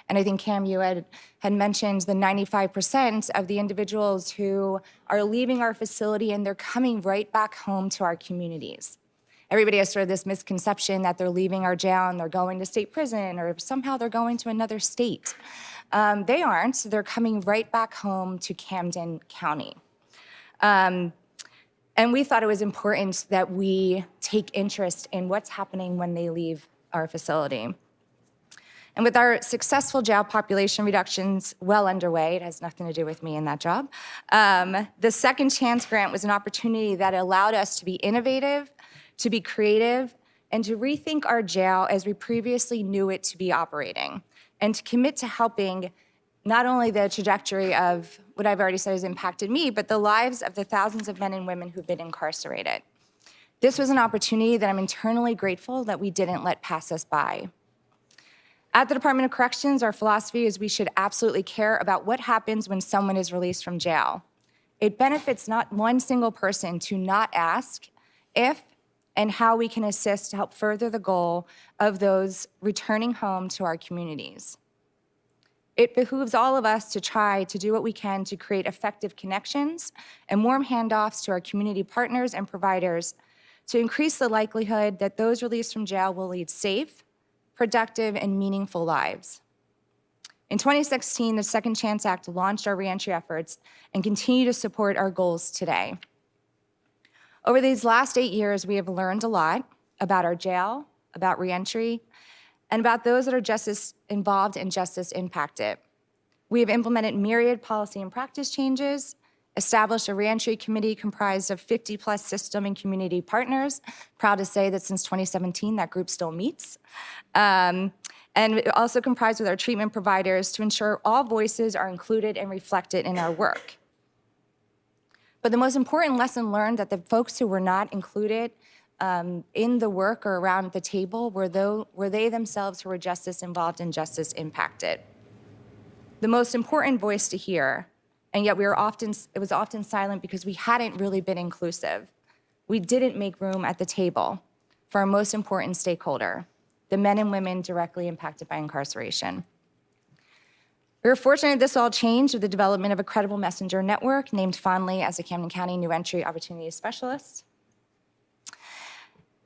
And I think, Cam, you had mentioned the 95% of the individuals who are leaving our facility and they're coming right back home to our communities. Everybody has sort of this misconception that they're leaving our jail and they're going to state prison or somehow they're going to another state. They aren't. They're coming right back home to Camden County. And we thought it was important that we take interest in what's happening when they leave our facility. And with our successful jail population reductions well underway, it has nothing to do with me in that job, the Second Chance Grant was an opportunity that allowed us to be innovative, to be creative, and to rethink our jail as we previously knew it to be operating, and to commit to helping not only the trajectory of what I've already said has impacted me, but the lives of the thousands of men and women who've been incarcerated. This was an opportunity that I'm internally grateful that we didn't let pass us by. At the Department of Corrections, our philosophy is we should absolutely care about what happens when someone is released from jail. It benefits not one single person to not ask if and how we can assist to help further the goal of those returning home to our communities. It behooves all of us to try to do what we can to create effective connections and warm handoffs to our community partners and providers to increase the likelihood that those released from jail will lead safe, productive, and meaningful lives. In 2016, the Second Chance Act launched our reentry efforts and continue to support our goals today. Over these last 8 years, we have learned a lot about our jail, about reentry, and about those that are justice involved and justice impacted. We have implemented myriad policy and practice changes, established a reentry committee comprised of 50+ system and community partners. Proud to say that since 2017, that group still meets. And also comprised with our treatment providers to ensure all voices are included and reflected in our work. But the most important lesson learned that the folks who were not included in the work or around the table were they themselves who were justice involved and justice impacted. The most important voice to hear, and yet it was often silent because we hadn't really been inclusive. We didn't make room at the table for our most important stakeholder, the men and women directly impacted by incarceration. We were fortunate this all changed with the development of a credible messenger network named fondly as the Camden County New Entry Opportunity Specialist.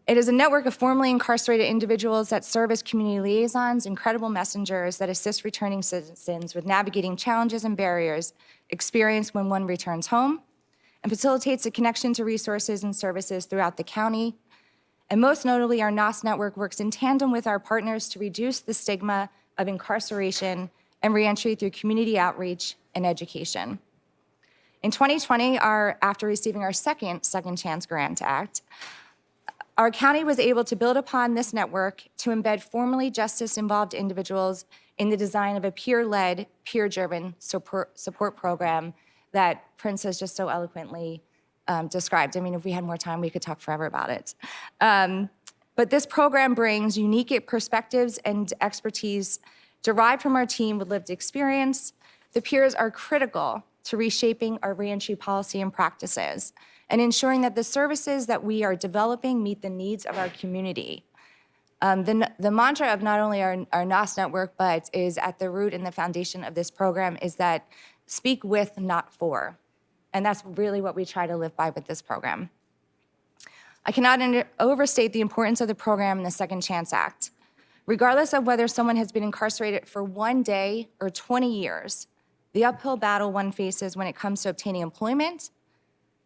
It is a network of formerly incarcerated individuals that serve as community liaisons and credible messengers that assist returning citizens with navigating challenges and barriers experienced when one returns home, and facilitates a connection to resources and services throughout the county. And most notably, our NOS network works in tandem with our partners to reduce the stigma of incarceration and reentry through community outreach and education. In 2020, after receiving our second Chance Grant Act, our county was able to build upon this network to embed formerly justice-involved individuals in the design of a peer-led, peer-driven support program that Prince has just so eloquently described. I mean, if we had more time, we could talk forever about it. But this program brings unique perspectives and expertise derived from our team with lived experience. The peers are critical to reshaping our reentry policy and practices and ensuring that the services that we are developing meet the needs of our community. The mantra of not only our NOS network, but is at the root and the foundation of this program is that speak with, not for. And that's really what we try to live by with this program. I cannot overstate the importance of the program in the Second Chance Act. Regardless of whether someone has been incarcerated for 1 day or 20 years, the uphill battle one faces when it comes to obtaining employment,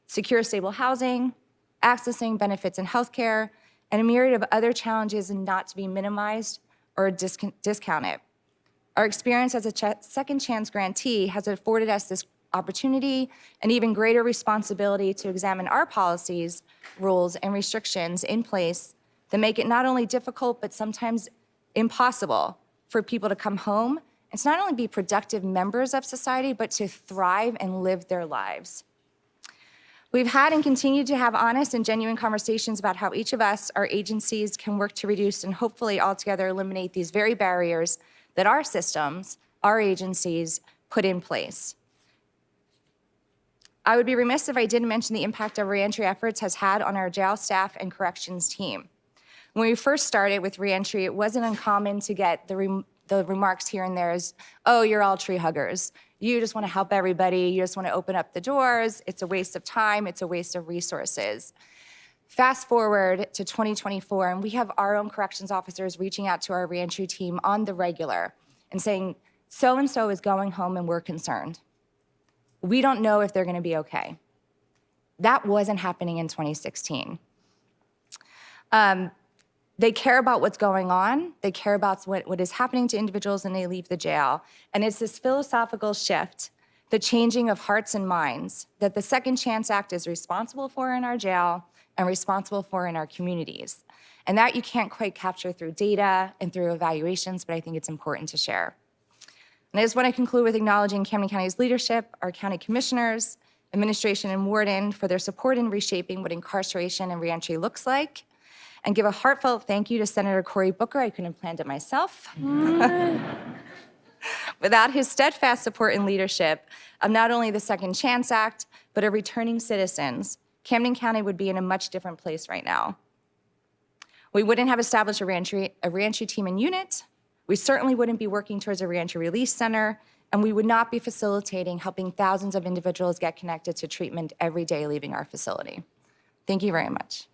secure, stable housing, accessing benefits and healthcare, and a myriad of other challenges not to be minimized or discounted. Our experience as a Second Chance grantee has afforded us this opportunity and even greater responsibility to examine our policies, rules, and restrictions in place that make it not only difficult, but sometimes impossible for people to come home and to not only be productive members of society, but to thrive and live their lives. We've had and continue to have honest and genuine conversations about how each of us, our agencies, can work to reduce and hopefully altogether eliminate these very barriers that our systems, our agencies, put in place. I would be remiss if I didn't mention the impact our reentry efforts has had on our jail staff and corrections team. When we first started with reentry, it wasn't uncommon to get the remarks here and there as, oh, you're all tree huggers. You just want to help everybody. You just want to open up the doors. It's a waste of time. It's a waste of resources. Fast forward to 2024, and we have our own corrections officers reaching out to our reentry team on the regular and saying, so-and-so is going home and we're concerned. We don't know if they're going to be okay. That wasn't happening in 2016. They care about what's going on. They care about what is happening to individuals when they leave the jail. And it's this philosophical shift, the changing of hearts and minds, that the Second Chance Act is responsible for in our jail and responsible for in our communities. And that you can't quite capture through data and through evaluations, but I think it's important to share. And I just want to conclude with acknowledging Camden County's leadership, our county commissioners, administration and warden for their support in reshaping what incarceration and reentry looks like, and give a heartfelt thank you to Senator Cory Booker. I couldn't have planned it myself. Without his steadfast support and leadership of not only the Second Chance Act, but of returning citizens, Camden County would be in a much different place right now. We wouldn't have established a reentry team and unit. We certainly wouldn't be working towards a reentry release center, and we would not be facilitating helping thousands of individuals get connected to treatment every day leaving our facility. Thank you very much.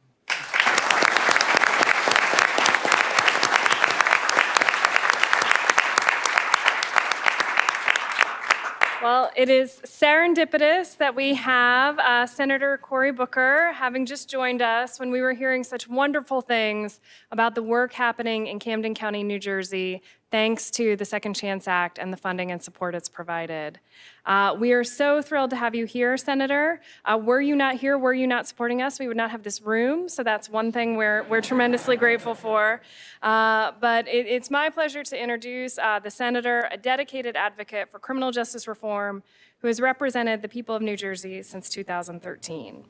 Well, it is serendipitous that we have Senator Cory Booker having just joined us when we were hearing such wonderful things about the work happening in Camden County, New Jersey, thanks to the Second Chance Act and the funding and support it's provided. We are so thrilled to have you here, Senator. Were you not here, were you not supporting us, we would not have this room, so that's one thing we're tremendously grateful for. But it's my pleasure to introduce the Senator, a dedicated advocate for criminal justice reform, who has represented the people of New Jersey since 2013.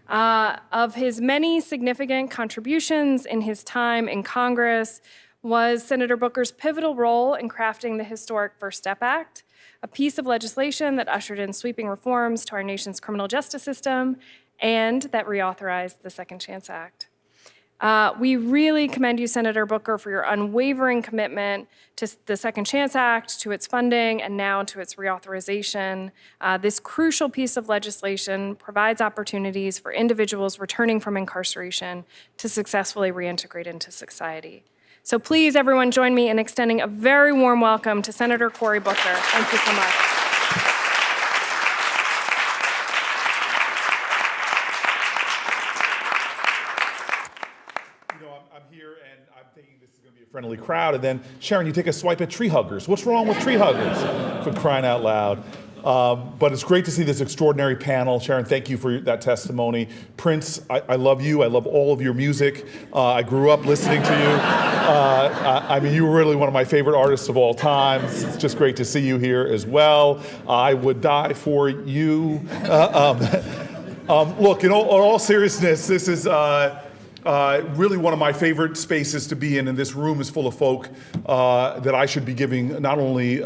Of his many significant contributions in his time in Congress was Senator Booker's pivotal role in crafting the historic First Step Act, a piece of legislation that ushered in sweeping reforms to our nation's criminal justice system and that reauthorized the Second Chance Act. We really commend you, Senator Booker, for your unwavering commitment to the Second Chance Act, to its funding, and now to its reauthorization. This crucial piece of legislation provides opportunities for individuals returning from incarceration to successfully reintegrate into society. So please, everyone, join me in extending a very warm welcome to Senator Cory Booker. Thank you so much. I'm here and I'm thinking this is going to be a friendly crowd, and then Sharon, you take a swipe at tree huggers. What's wrong with tree huggers? For crying out loud. But it's great to see this extraordinary panel. Sharon, thank you for that testimony. Prince, I love you. I love all of your music. I grew up listening to you. I mean, you were really one of my favorite artists of all time. It's just great to see you here as well. I would die for you. Look, in all seriousness, this is really one of my favorite spaces to be in, and this room is full of folk that I should be giving not only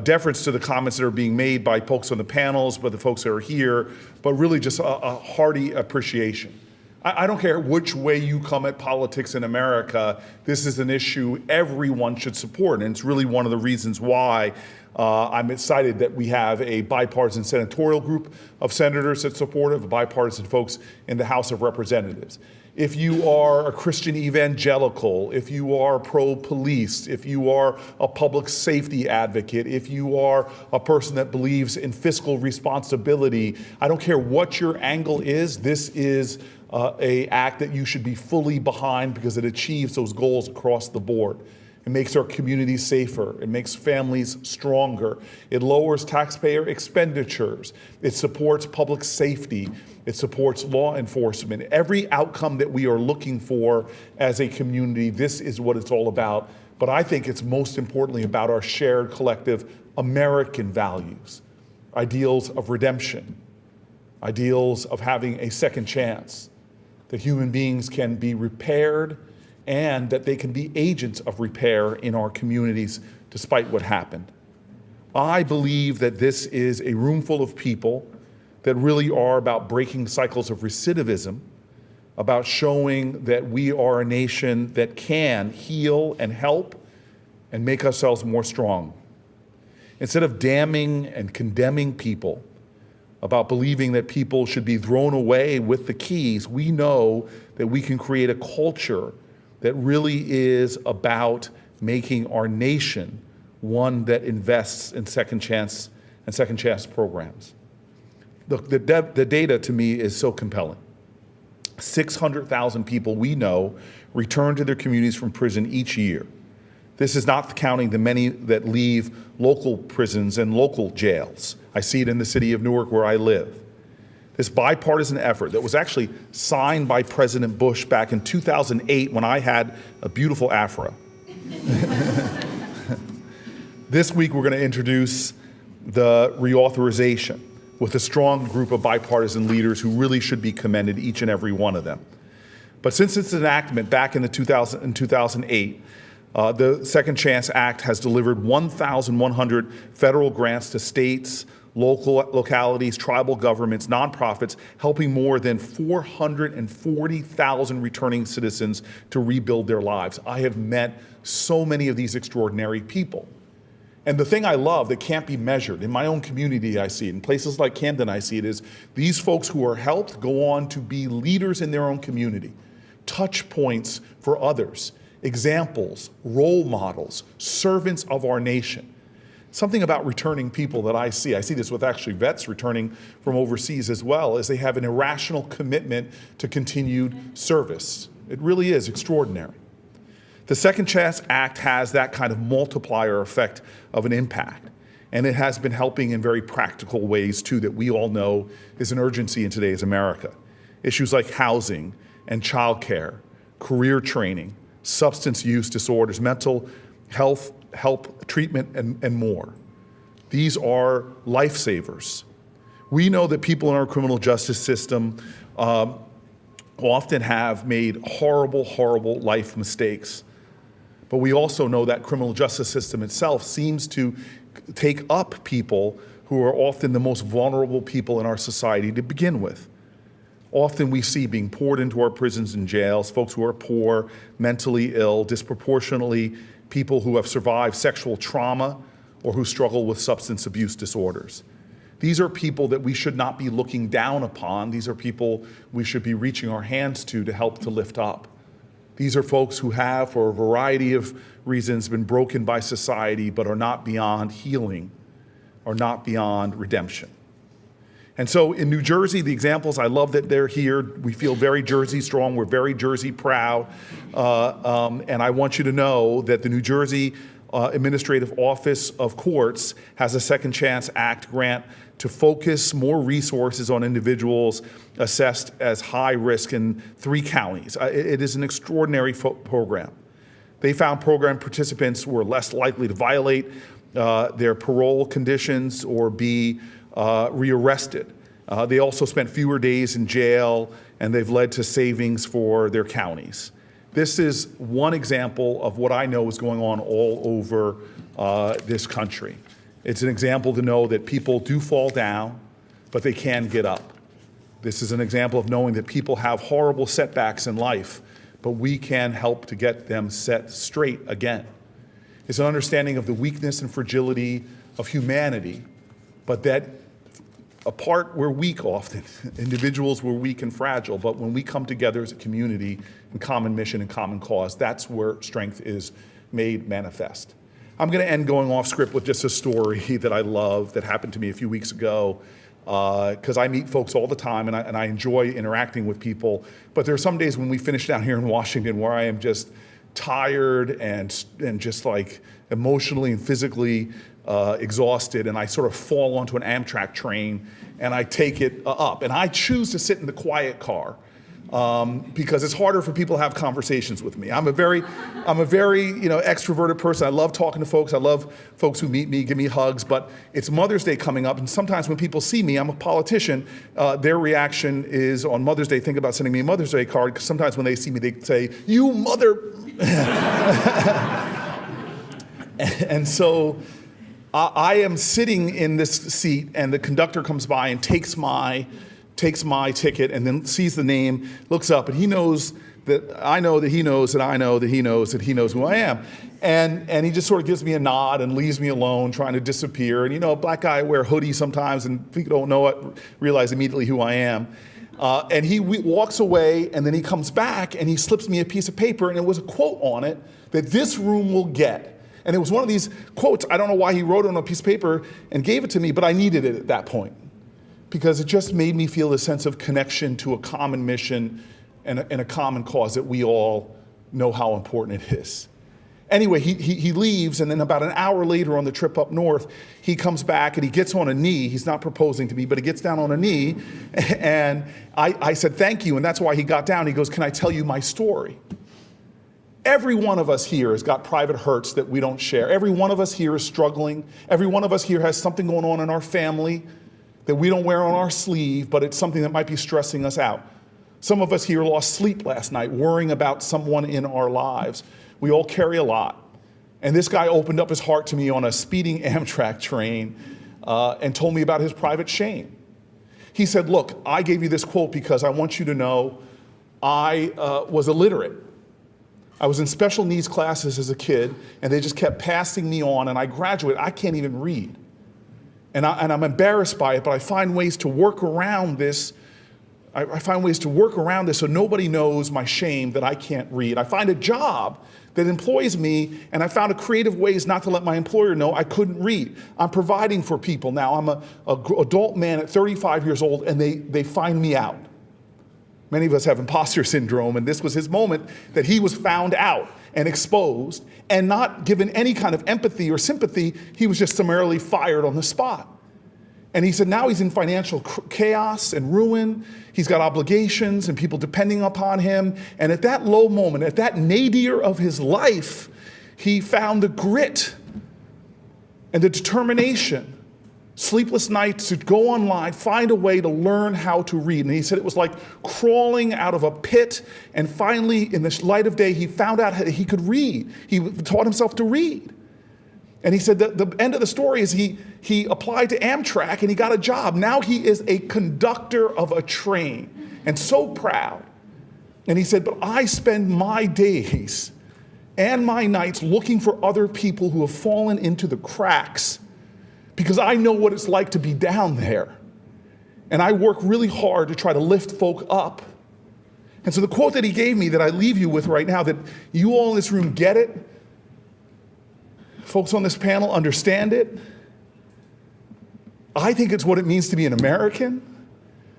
deference to the comments that are being made by folks on the panels, but the folks that are here, but really just a hearty appreciation. I don't care which way you come at politics in America, this is an issue everyone should support, and it's really one of the reasons why I'm excited that we have a bipartisan senatorial group of senators that support it, bipartisan folks in the House of Representatives. If you are a Christian evangelical, if you are pro-police, if you are a public safety advocate, if you are a person that believes in fiscal responsibility, I don't care what your angle is, this is an act that you should be fully behind because it achieves those goals across the board. It makes our communities safer. It makes families stronger. It lowers taxpayer expenditures. It supports public safety. It supports law enforcement. Every outcome that we are looking for as a community, this is what it's all about. But I think it's most importantly about our shared collective American values, ideals of redemption, ideals of having a second chance, that human beings can be repaired and that they can be agents of repair in our communities despite what happened. I believe that this is a room full of people that really are about breaking cycles of recidivism, about showing that we are a nation that can heal and help and make ourselves more strong. Instead of damning and condemning people, about believing that people should be thrown away with the keys, we know that we can create a culture that really is about making our nation one that invests in second chance programs. Look, the data to me is so compelling. 600,000 people we know return to their communities from prison each year. This is not counting the many that leave local prisons and local jails. I see it in the city of Newark where I live. This bipartisan effort that was actually signed by President Bush back in 2008 when I had a beautiful afro. This week we're going to introduce the reauthorization with a strong group of bipartisan leaders who really should be commended, each and every one of them. But since its enactment back in 2008, the Second Chance Act has delivered 1,100 federal grants to states, localities, tribal governments, nonprofits, helping more than 440,000 returning citizens to rebuild their lives. I have met so many of these extraordinary people. And the thing I love that can't be measured, in my own community I see it, in places like Camden I see it, is these folks who are helped go on to be leaders in their own community, touch points for others, examples, role models, servants of our nation. Something about returning people that I see this with actually vets returning from overseas as well, is they have an irrational commitment to continued service. It really is extraordinary. The Second Chance Act has that kind of multiplier effect of an impact. And it has been helping in very practical ways too that we all know is an urgency in today's America. Issues like housing and childcare, career training, substance use disorders, mental health, help, treatment, and more. These are lifesavers. We know that people in our criminal justice system often have made horrible, horrible life mistakes. But we also know that criminal justice system itself seems to take up people who are often the most vulnerable people in our society to begin with. Often we see being poured into our prisons and jails folks who are poor, mentally ill, disproportionately people who have survived sexual trauma or who struggle with substance abuse disorders. These are people that we should not be looking down upon. These are people we should be reaching our hands to help to lift up. These are folks who have, for a variety of reasons, been broken by society but are not beyond healing, are not beyond redemption. And so in New Jersey, the examples, I love that they're here. We feel very Jersey strong. We're very Jersey proud. And I want you to know that the New Jersey Administrative Office of Courts has a Second Chance Act grant to focus more resources on individuals assessed as high risk in 3 counties. It is an extraordinary program. They found program participants were less likely to violate their parole conditions or be rearrested. They also spent fewer days in jail, and they've led to savings for their counties. This is one example of what I know is going on all over this country. It's an example to know that people do fall down, but they can get up. This is an example of knowing that people have horrible setbacks in life, but we can help to get them set straight again. It's an understanding of the weakness and fragility of humanity, but that apart we're weak often. Individuals we're weak and fragile, but when we come together as a community in common mission and common cause, that's where strength is made manifest. I'm going to end going off script with just a story that I love that happened to me a few weeks ago, because I meet folks all the time and I enjoy interacting with people. But there are some days when we finish down here in Washington where I am just tired and just like emotionally and physically exhausted, and I sort of fall onto an Amtrak train and I take it up. And I choose to sit in the quiet car because it's harder for people to have conversations with me. I'm a very extroverted person. I love talking to folks. I love folks who meet me, give me hugs, but it's Mother's Day coming up, and sometimes when people see me, I'm a politician, their reaction is on Mother's Day, think about sending me a Mother's Day card, because sometimes when they see me, they say, "You mother." And so I am sitting in this seat, and the conductor comes by and takes my ticket, and then sees the name, looks up, and he knows that I know that he knows that I know that he knows that he knows who I am. And he just sort of gives me a nod and leaves me alone, trying to disappear. And a black guy wear hoodies sometimes, and people don't know it, realize immediately who I am. And he walks away, and then he comes back, and he slips me a piece of paper, and it was a quote on it that this room will get. And it was one of these quotes. I don't know why he wrote it on a piece of paper and gave it to me, but I needed it at that point, because it just made me feel a sense of connection to a common mission and a common cause that we all know how important it is. Anyway, he leaves, and then about an hour later on the trip up north, he comes back and he gets on a knee. He's not proposing to me, but he gets down on a knee, and I said, "Thank you," and that's why he got down. He goes, "Can I tell you my story?" Every one of us here has got private hurts that we don't share. Every one of us here is struggling. Every one of us here has something going on in our family that we don't wear on our sleeve, but it's something that might be stressing us out. Some of us here lost sleep last night worrying about someone in our lives. We all carry a lot. And this guy opened up his heart to me on a speeding Amtrak train and told me about his private shame. He said, look, I gave you this quote because I want you to know I was illiterate. I was in special needs classes as a kid, and they just kept passing me on, and I graduated. I can't even read. And I'm embarrassed by it, but I find ways to work around this. I find ways to work around this so nobody knows my shame that I can't read. I find a job that employs me, and I found creative ways not to let my employer know I couldn't read. I'm providing for people now. I'm an adult man at 35 years old, and they find me out. Many of us have imposter syndrome, and this was his moment that he was found out and exposed and not given any kind of empathy or sympathy. He was just summarily fired on the spot. And he said now he's in financial chaos and ruin. He's got obligations and people depending upon him. And at that low moment, at that nadir of his life, he found the grit and the determination, sleepless nights, to go online, find a way to learn how to read. And he said it was like crawling out of a pit. And finally, in the light of day, he found out that he could read. He taught himself to read. And he said that the end of the story is he applied to Amtrak and he got a job. Now he is a conductor of a train and so proud. And he said, but I spend my days and my nights looking for other people who have fallen into the cracks because I know what it's like to be down there. And I work really hard to try to lift folk up. And so the quote that he gave me that I leave you with right now, that you all in this room get it, folks on this panel understand it. I think it's what it means to be an American,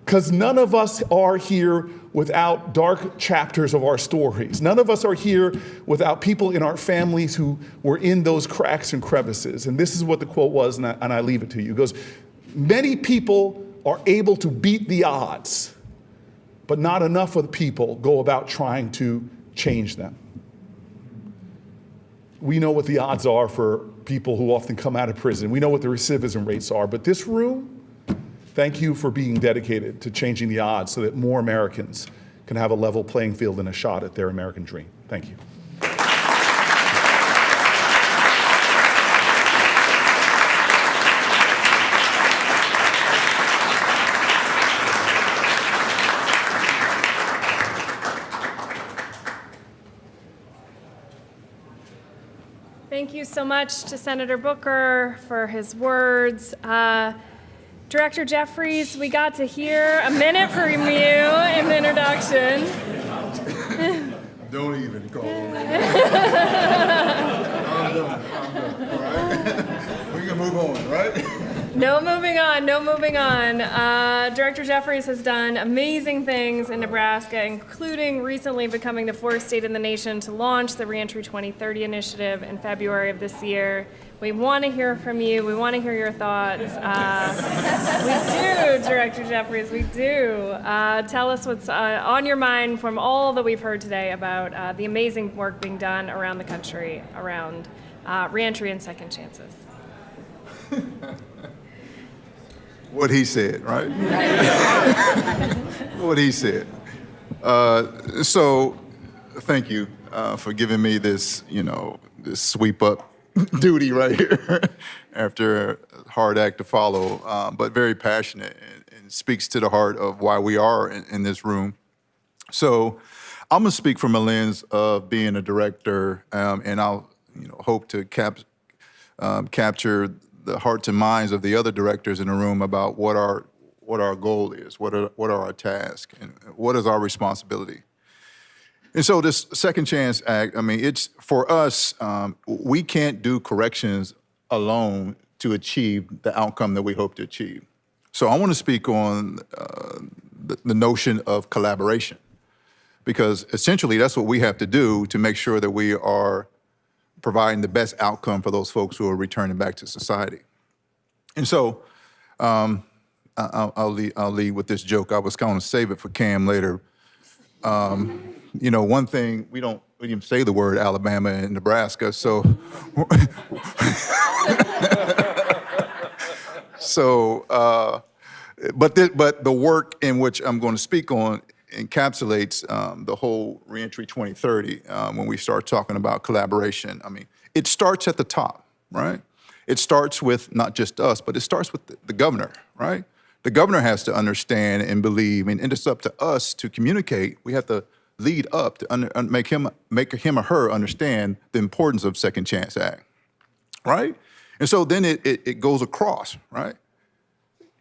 because none of us are here without dark chapters of our stories. None of us are here without people in our families who were in those cracks and crevices. And this is what the quote was, and I leave it to you. It goes, many people are able to beat the odds, but not enough of the people go about trying to change them. We know what the odds are for people who often come out of prison. We know what the recidivism rates are. But this room, thank you for being dedicated to changing the odds so that more Americans can have a level playing field and a shot at their American dream. Thank you. Thank you so much to Senator Booker for his words. Director Jeffries, we got to hear a minute from you in the introduction. Don't even call me. I'm done. All right? We can move on, right? No moving on, no moving on. Director Jeffries has done amazing things in Nebraska, including recently becoming the fourth state in the nation to launch the Reentry 2030 initiative in February of this year. We want to hear from you. We want to hear your thoughts. We do, Director Jeffries, we do. Tell us what's on your mind from all that we've heard today about the amazing work being done around the country around reentry and second chances. What he said, right? What he said. So thank you for giving me this, this sweep up duty right here after a hard act to follow, but very passionate and speaks to the heart of why we are in this room. So I'm gonna speak from a lens of being a director, and I'll hope to capture the hearts and minds of the other directors in the room about what our goal is, what are our tasks, and what is our responsibility. And so this Second Chance Act, it's for us, we can't do corrections alone to achieve the outcome that we hope to achieve. So I want to speak on the notion of collaboration, because essentially that's what we have to do to make sure that we are providing the best outcome for those folks who are returning back to society. And so I'll lead with this joke. I was going to save it for Cam later. One thing, we didn't even say the word Alabama and Nebraska, so but the work in which I'm going to speak on encapsulates the whole Reentry 2030 when we start talking about collaboration. I mean, it starts at the top, right? It starts with not just us, but it starts with the governor, right? The governor has to understand and believe, and it's up to us to communicate. We have to lead up to make him or her understand the importance of Second Chance Act, right? And so then it goes across, right?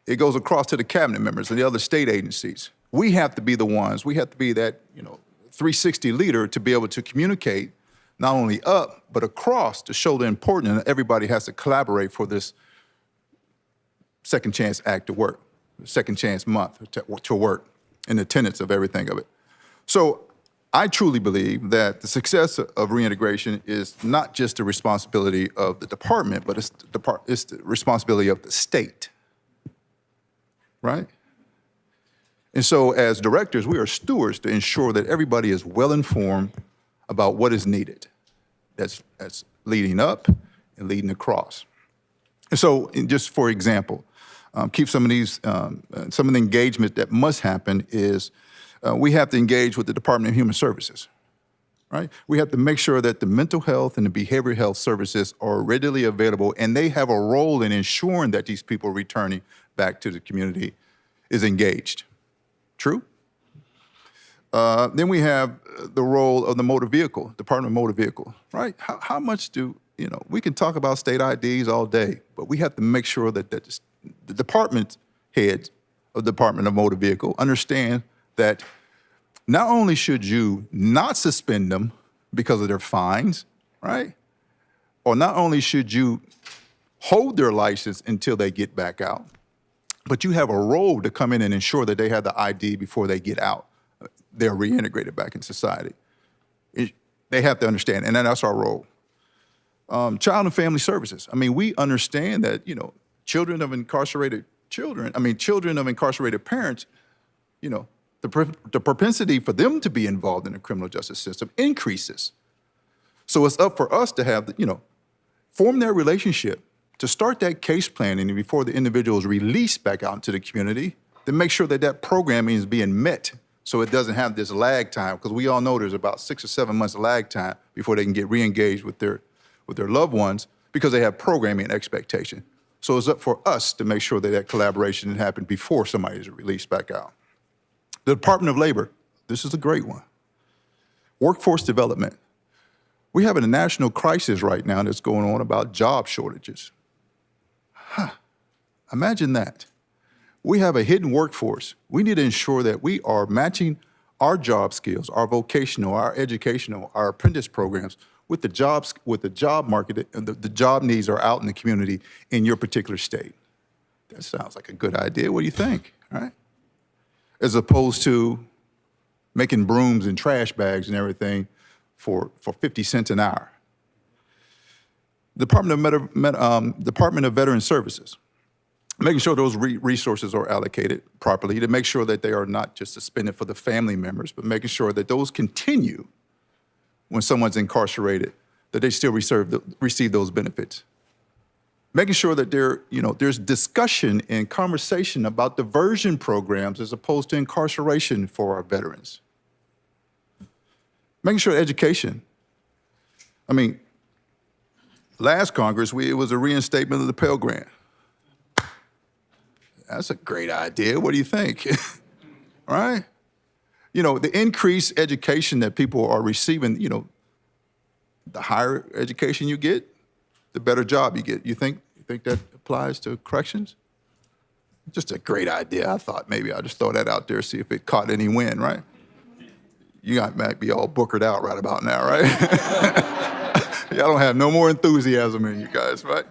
It goes across to the cabinet members and the other state agencies. We have to be the ones, we have to be that, 360 leader to be able to communicate not only up, but across to show the importance, and everybody has to collaborate for this Second Chance Act to work, Second Chance Month to work, and the tenets of everything of it. So I truly believe that the success of reintegration is not just the responsibility of the department, but it's the responsibility of the state, right? And so as directors, we are stewards to ensure that everybody is well-informed about what is needed. That's leading up and leading across. And so, just for example, keep some of the engagement that must happen is we have to engage with the Department of Human Services, right? We have to make sure that the mental health and the behavioral health services are readily available, and they have a role in ensuring that these people returning back to the community is engaged. True? Then we have the role of the motor vehicle, Department of Motor Vehicle, right? How much do, we can talk about state IDs all day, but we have to make sure that the department heads of the Department of Motor Vehicle understand that not only should you not suspend them because of their fines, right? Or not only should you hold their license until they get back out, but you have a role to come in and ensure that they have the ID before they get out. They're reintegrated back in society. They have to understand, and that's our role. Child and Family Services. I mean, we understand that, children of incarcerated parents, the propensity for them to be involved in the criminal justice system increases. So it's up for us to have, form their relationship, to start that case planning before the individual is released back out into the community, to make sure that that programming is being met so it doesn't have this lag time, because we all know there's about 6 or 7 months of lag time before they can get re-engaged with their loved ones because they have programming expectation. So it's up for us to make sure that that collaboration can happen before somebody is released back out. The Department of Labor, this is a great one. Workforce development. We have a national crisis right now that's going on about job shortages. Imagine that. We have a hidden workforce. We need to ensure that we are matching our job skills, our vocational, our educational, our apprentice programs with the jobs, with the job market, and the job needs are out in the community in your particular state. That sounds like a good idea. What do you think, right? As opposed to making brooms and trash bags and everything for 50 cents an hour. Department of Veteran Services. Making sure those resources are allocated properly to make sure that they are not just suspended for the family members, but making sure that those continue when someone's incarcerated, that they still receive those benefits. Making sure that there's discussion and conversation about diversion programs as opposed to incarceration for our veterans. Making sure education. I mean, last Congress, it was a reinstatement of the Pell Grant. That's a great idea. What do you think? Right? The increased education that people are receiving, the higher education you get, the better job you get. You think that applies to corrections? Just a great idea. I thought maybe I'll just throw that out there, see if it caught any wind, right? You might be all bookered out right about now, right? Y'all don't have no more enthusiasm in you guys, right?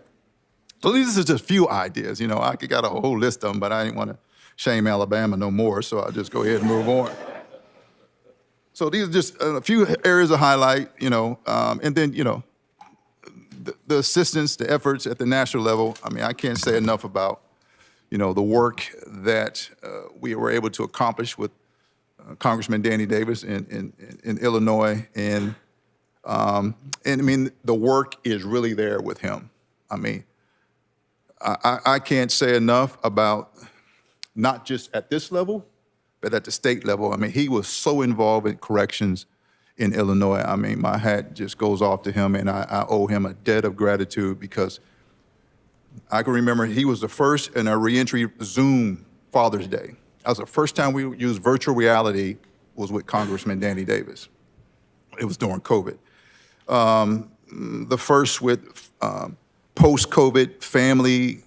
So these are just a few ideas. I got a whole list of them, but I didn't want to shame Alabama no more, so I'll just go ahead and move on. So these are just a few areas of highlight, and then, the assistance, the efforts at the national level. I mean, I can't say enough about, the work that we were able to accomplish with Congressman Danny Davis in Illinois. And I mean, the work is really there with him. I mean, I can't say enough about not just at this level, but at the state level. I mean, he was so involved in corrections in Illinois. I mean, my hat just goes off to him, and I owe him a debt of gratitude because I can remember he was the first in our reentry Zoom Father's Day. That was the first time we used virtual reality was with Congressman Danny Davis. It was during COVID. The first with post-COVID family,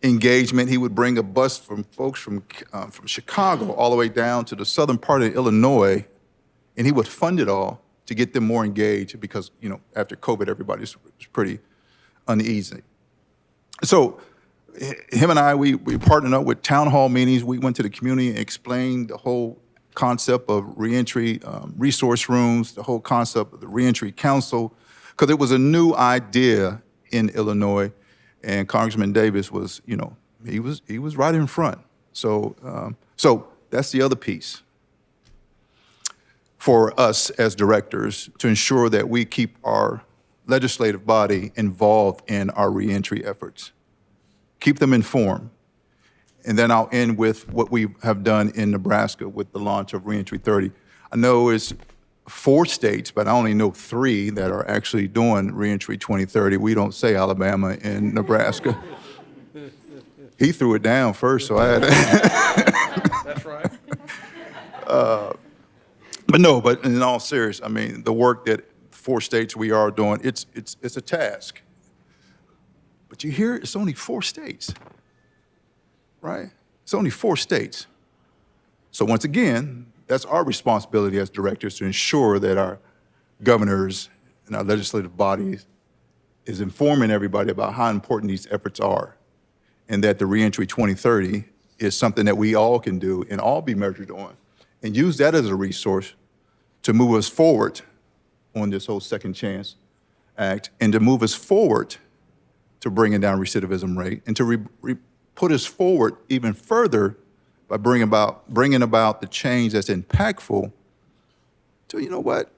engagement. He would bring a bus from folks from Chicago all the way down to the southern part of Illinois, and he would fund it all to get them more engaged because, after COVID, everybody was pretty uneasy. So him and I, we partnered up with town hall meetings. We went to the community and explained the whole concept of reentry resource rooms, the whole concept of the reentry council, because it was a new idea in Illinois, and Congressman Davis was, he was right in front. So, so that's the other piece for us as directors to ensure that we keep our legislative body involved in our reentry efforts, keep them informed. And then I'll end with what we have done in Nebraska with the launch of Reentry 30. I know it's 4 states, but I only know 3 that are actually doing Reentry 2030. We don't say Alabama and Nebraska. He threw it down first, so I had to. That's right. But in all seriousness, I mean, the work that 4 states we are doing, it's a task. But you hear it's only 4 states, right? It's only 4 states. So once again, that's our responsibility as directors to ensure that our governors and our legislative bodies is informing everybody about how important these efforts are, and that the Reentry 2030 is something that we all can do and all be measured on, and use that as a resource to move us forward on this whole Second Chance Act, and to move us forward to bringing down recidivism rate, and to put us forward even further by bringing about the change that's impactful to, you know what,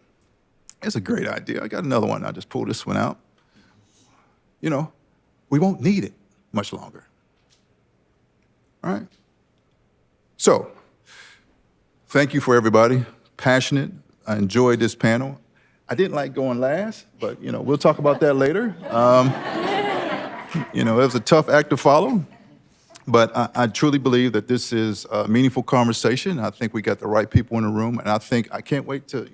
it's a great idea. I got another one. I just pulled this one out. We won't need it much longer. All right? So, thank you for everybody. Passionate. I enjoyed this panel. I didn't like going last, but, we'll talk about that later. It was a tough act to follow. But I truly believe that this is a meaningful conversation. I think we got the right people in the room, and I can't wait to,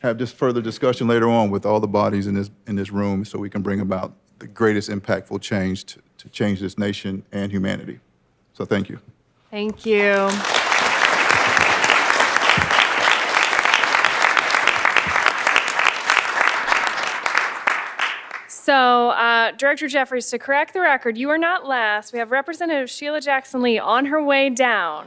have this further discussion later on with all the bodies in this room, so we can bring about the greatest impactful change to change this nation and humanity. So thank you. Thank you. So, Director Jeffries, to correct the record, you are not last. We have Representative Sheila Jackson-Lee on her way down.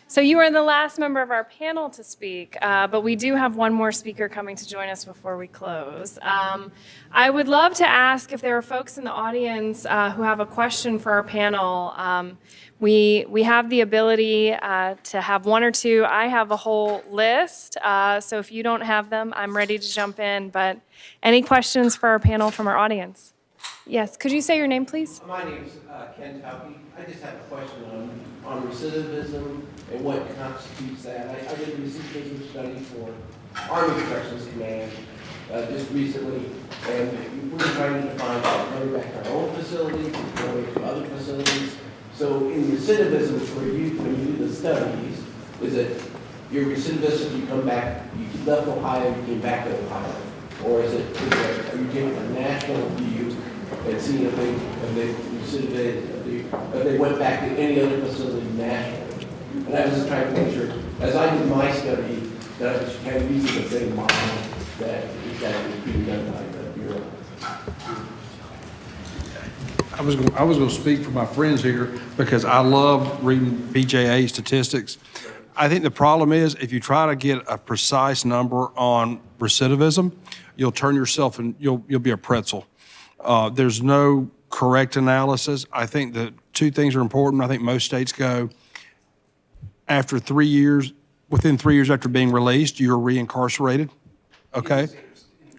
So you are the last member of our panel to speak, but we do have one more speaker coming to join us before we close. I would love to ask if there are folks in the audience who have a question for our panel. We have the ability to have 1 or 2. I have a whole list, so if you don't have them, I'm ready to jump in. But any questions for our panel from our audience? Yes, could you say your name, please? My name's Ken Tauke. I just have a question on recidivism and what constitutes that. I did a recidivism study for Army Corrections Command just recently, and we were trying to define going back to our own facilities, going to other facilities. So in recidivism, for you, when you do the studies, is it you're recidivist if you come back, you left Ohio, you came back to Ohio? Or are you taking a national view and seeing if they recidivated, if they went back to any other facility nationally? And I was just trying to make sure, as I did my study, that I was kind of using the same model that was being done by the Bureau. I was going to speak for my friends here because I love reading BJA statistics. I think the problem is if you try to get a precise number on recidivism, you'll turn yourself and you'll be a pretzel. There's no correct analysis. I think the 2 things are important. I think most states go after 3 years, within 3 years after being released, you're reincarcerated. Okay.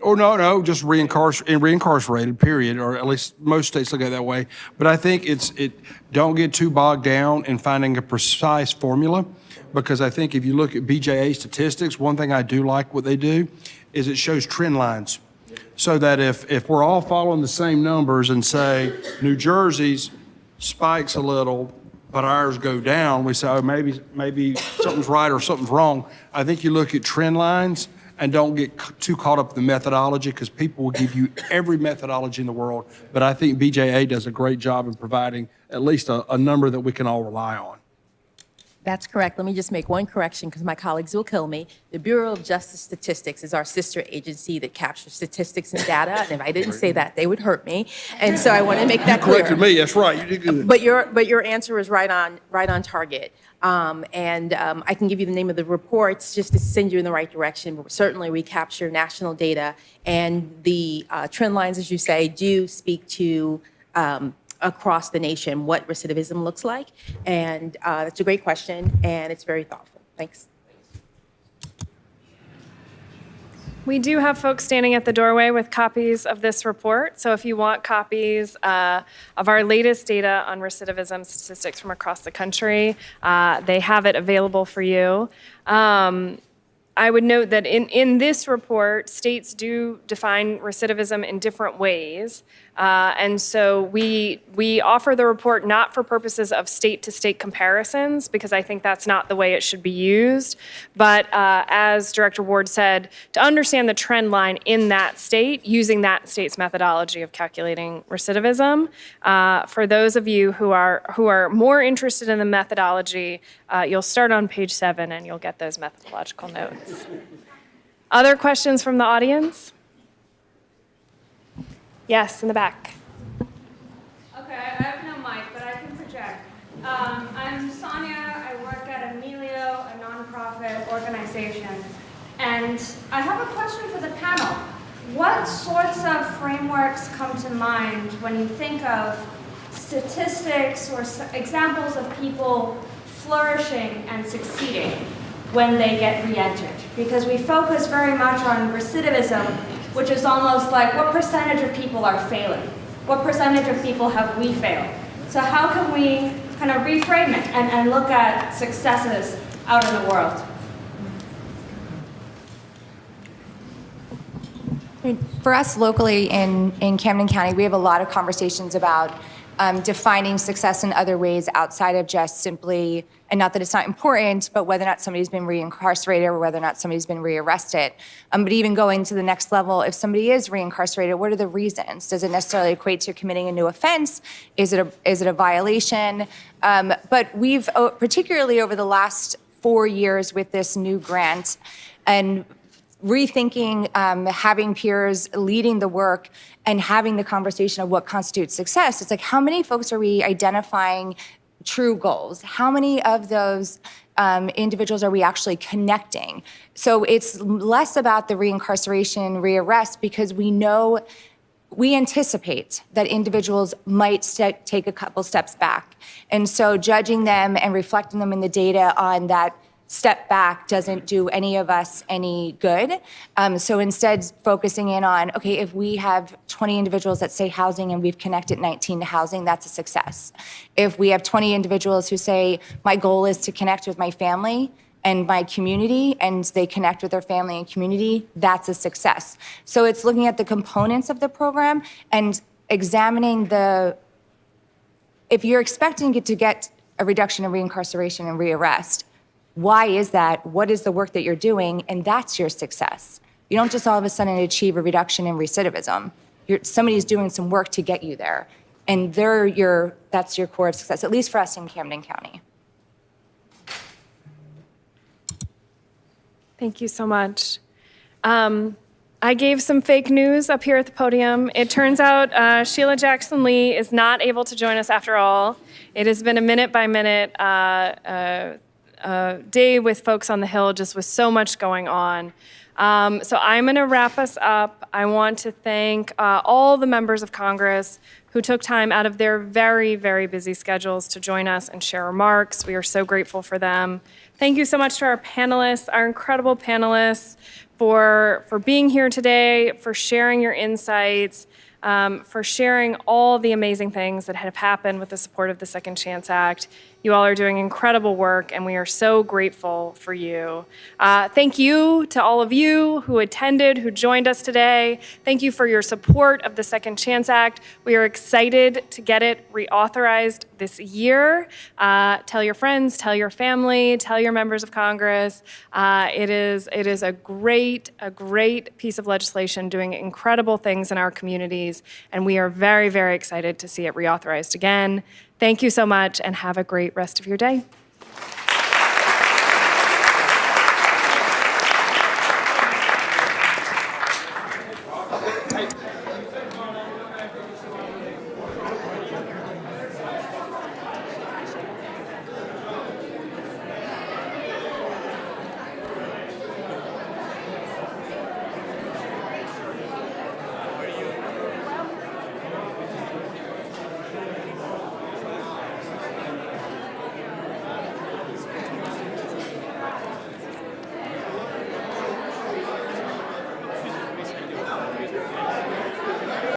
Oh, no, just reincarcerated, period, or at least most states look at it that way. But I think don't get too bogged down in finding a precise formula, because I think if you look at BJA statistics, one thing I do like what they do is it shows trend lines. So that if we're all following the same numbers and say New Jersey's spikes a little, but ours go down, we say, oh, maybe something's right or something's wrong. I think you look at trend lines and don't get too caught up in the methodology, because people will give you every methodology in the world. But I think BJA does a great job in providing at least a number that we can all rely on. That's correct. Let me just make one correction because my colleagues will kill me. The Bureau of Justice Statistics is our sister agency that captures statistics and data. And if I didn't say that, they would hurt me. And so I want to make that clear. Corrected me, that's right, you did good. But your answer is right on target. I can give you the name of the reports just to send you in the right direction. But certainly we capture national data, and the trend lines, as you say, do speak to across the nation what recidivism looks like. And that's a great question, and it's very thoughtful. Thanks. We do have folks standing at the doorway with copies of this report. So if you want copies of our latest data on recidivism statistics from across the country, they have it available for you. I would note that in this report, states do define recidivism in different ways. And so we offer the report not for purposes of state-to-state comparisons, because I think that's not the way it should be used, but as Director Ward said, to understand the trend line in that state using that state's methodology of calculating recidivism. For those of you who are more interested in the methodology, you'll start on page 7 and you'll get those methodological notes. Other questions from the audience? Yes, in the back. Okay, I have no mic, but I can project. I'm Sonia. I work at Emilio, a nonprofit organization. And I have a question for the panel. What sorts of frameworks come to mind when you think of statistics or examples of people flourishing and succeeding when they get re-entered? Because we focus very much on recidivism, which is almost like what percentage of people are failing? What percentage of people have we failed? So how can we kind of reframe it and look at successes out in the world? For us locally in Camden County, we have a lot of conversations about defining success in other ways outside of just simply, and not that it's not important, but whether or not somebody's been reincarcerated or whether or not somebody's been rearrested. But even going to the next level, if somebody is reincarcerated, what are the reasons? Does it necessarily equate to committing a new offense? Is it a violation? But we've, particularly over the last 4 years with this new grant, and rethinking, having peers leading the work and having the conversation of what constitutes success. It's like, how many folks are we identifying true goals? How many of those individuals are we actually connecting? So it's less about the reincarceration, rearrest, because we anticipate that individuals might take a couple steps back. And so judging them and reflecting them in the data on that step back doesn't do any of us any good. So instead, focusing in on, okay, if we have 20 individuals that say housing and we've connected 19 to housing, that's a success. If we have 20 individuals who say, my goal is to connect with my family and my community, and they connect with their family and community, that's a success. So it's looking at the components of the program and examining if you're expecting it to get a reduction in reincarceration and rearrest, why is that? What is the work that you're doing? And that's your success. You don't just all of a sudden achieve a reduction in recidivism. Somebody's doing some work to get you there. And that's your core of success, at least for us in Camden County. Thank you so much. I gave some fake news up here at the podium. It turns out Sheila Jackson Lee is not able to join us after all. It has been a minute-by-minute day with folks on the Hill, just with so much going on. So I'm going to wrap us up. I want to thank all the members of Congress who took time out of their very, very busy schedules to join us and share remarks. We are so grateful for them. Thank you so much to our panelists, our incredible panelists, for being here today, for sharing your insights, for sharing all the amazing things that have happened with the support of the Second Chance Act. You all are doing incredible work, and we are so grateful for you. Thank you to all of you who attended, who joined us today. Thank you for your support of the Second Chance Act. We are excited to get it reauthorized this year. Tell your friends, tell your family, tell your members of Congress. It is a great piece of legislation doing incredible things in our communities, and we are very, very excited to see it reauthorized again. Thank you so much, and have a great rest of your day.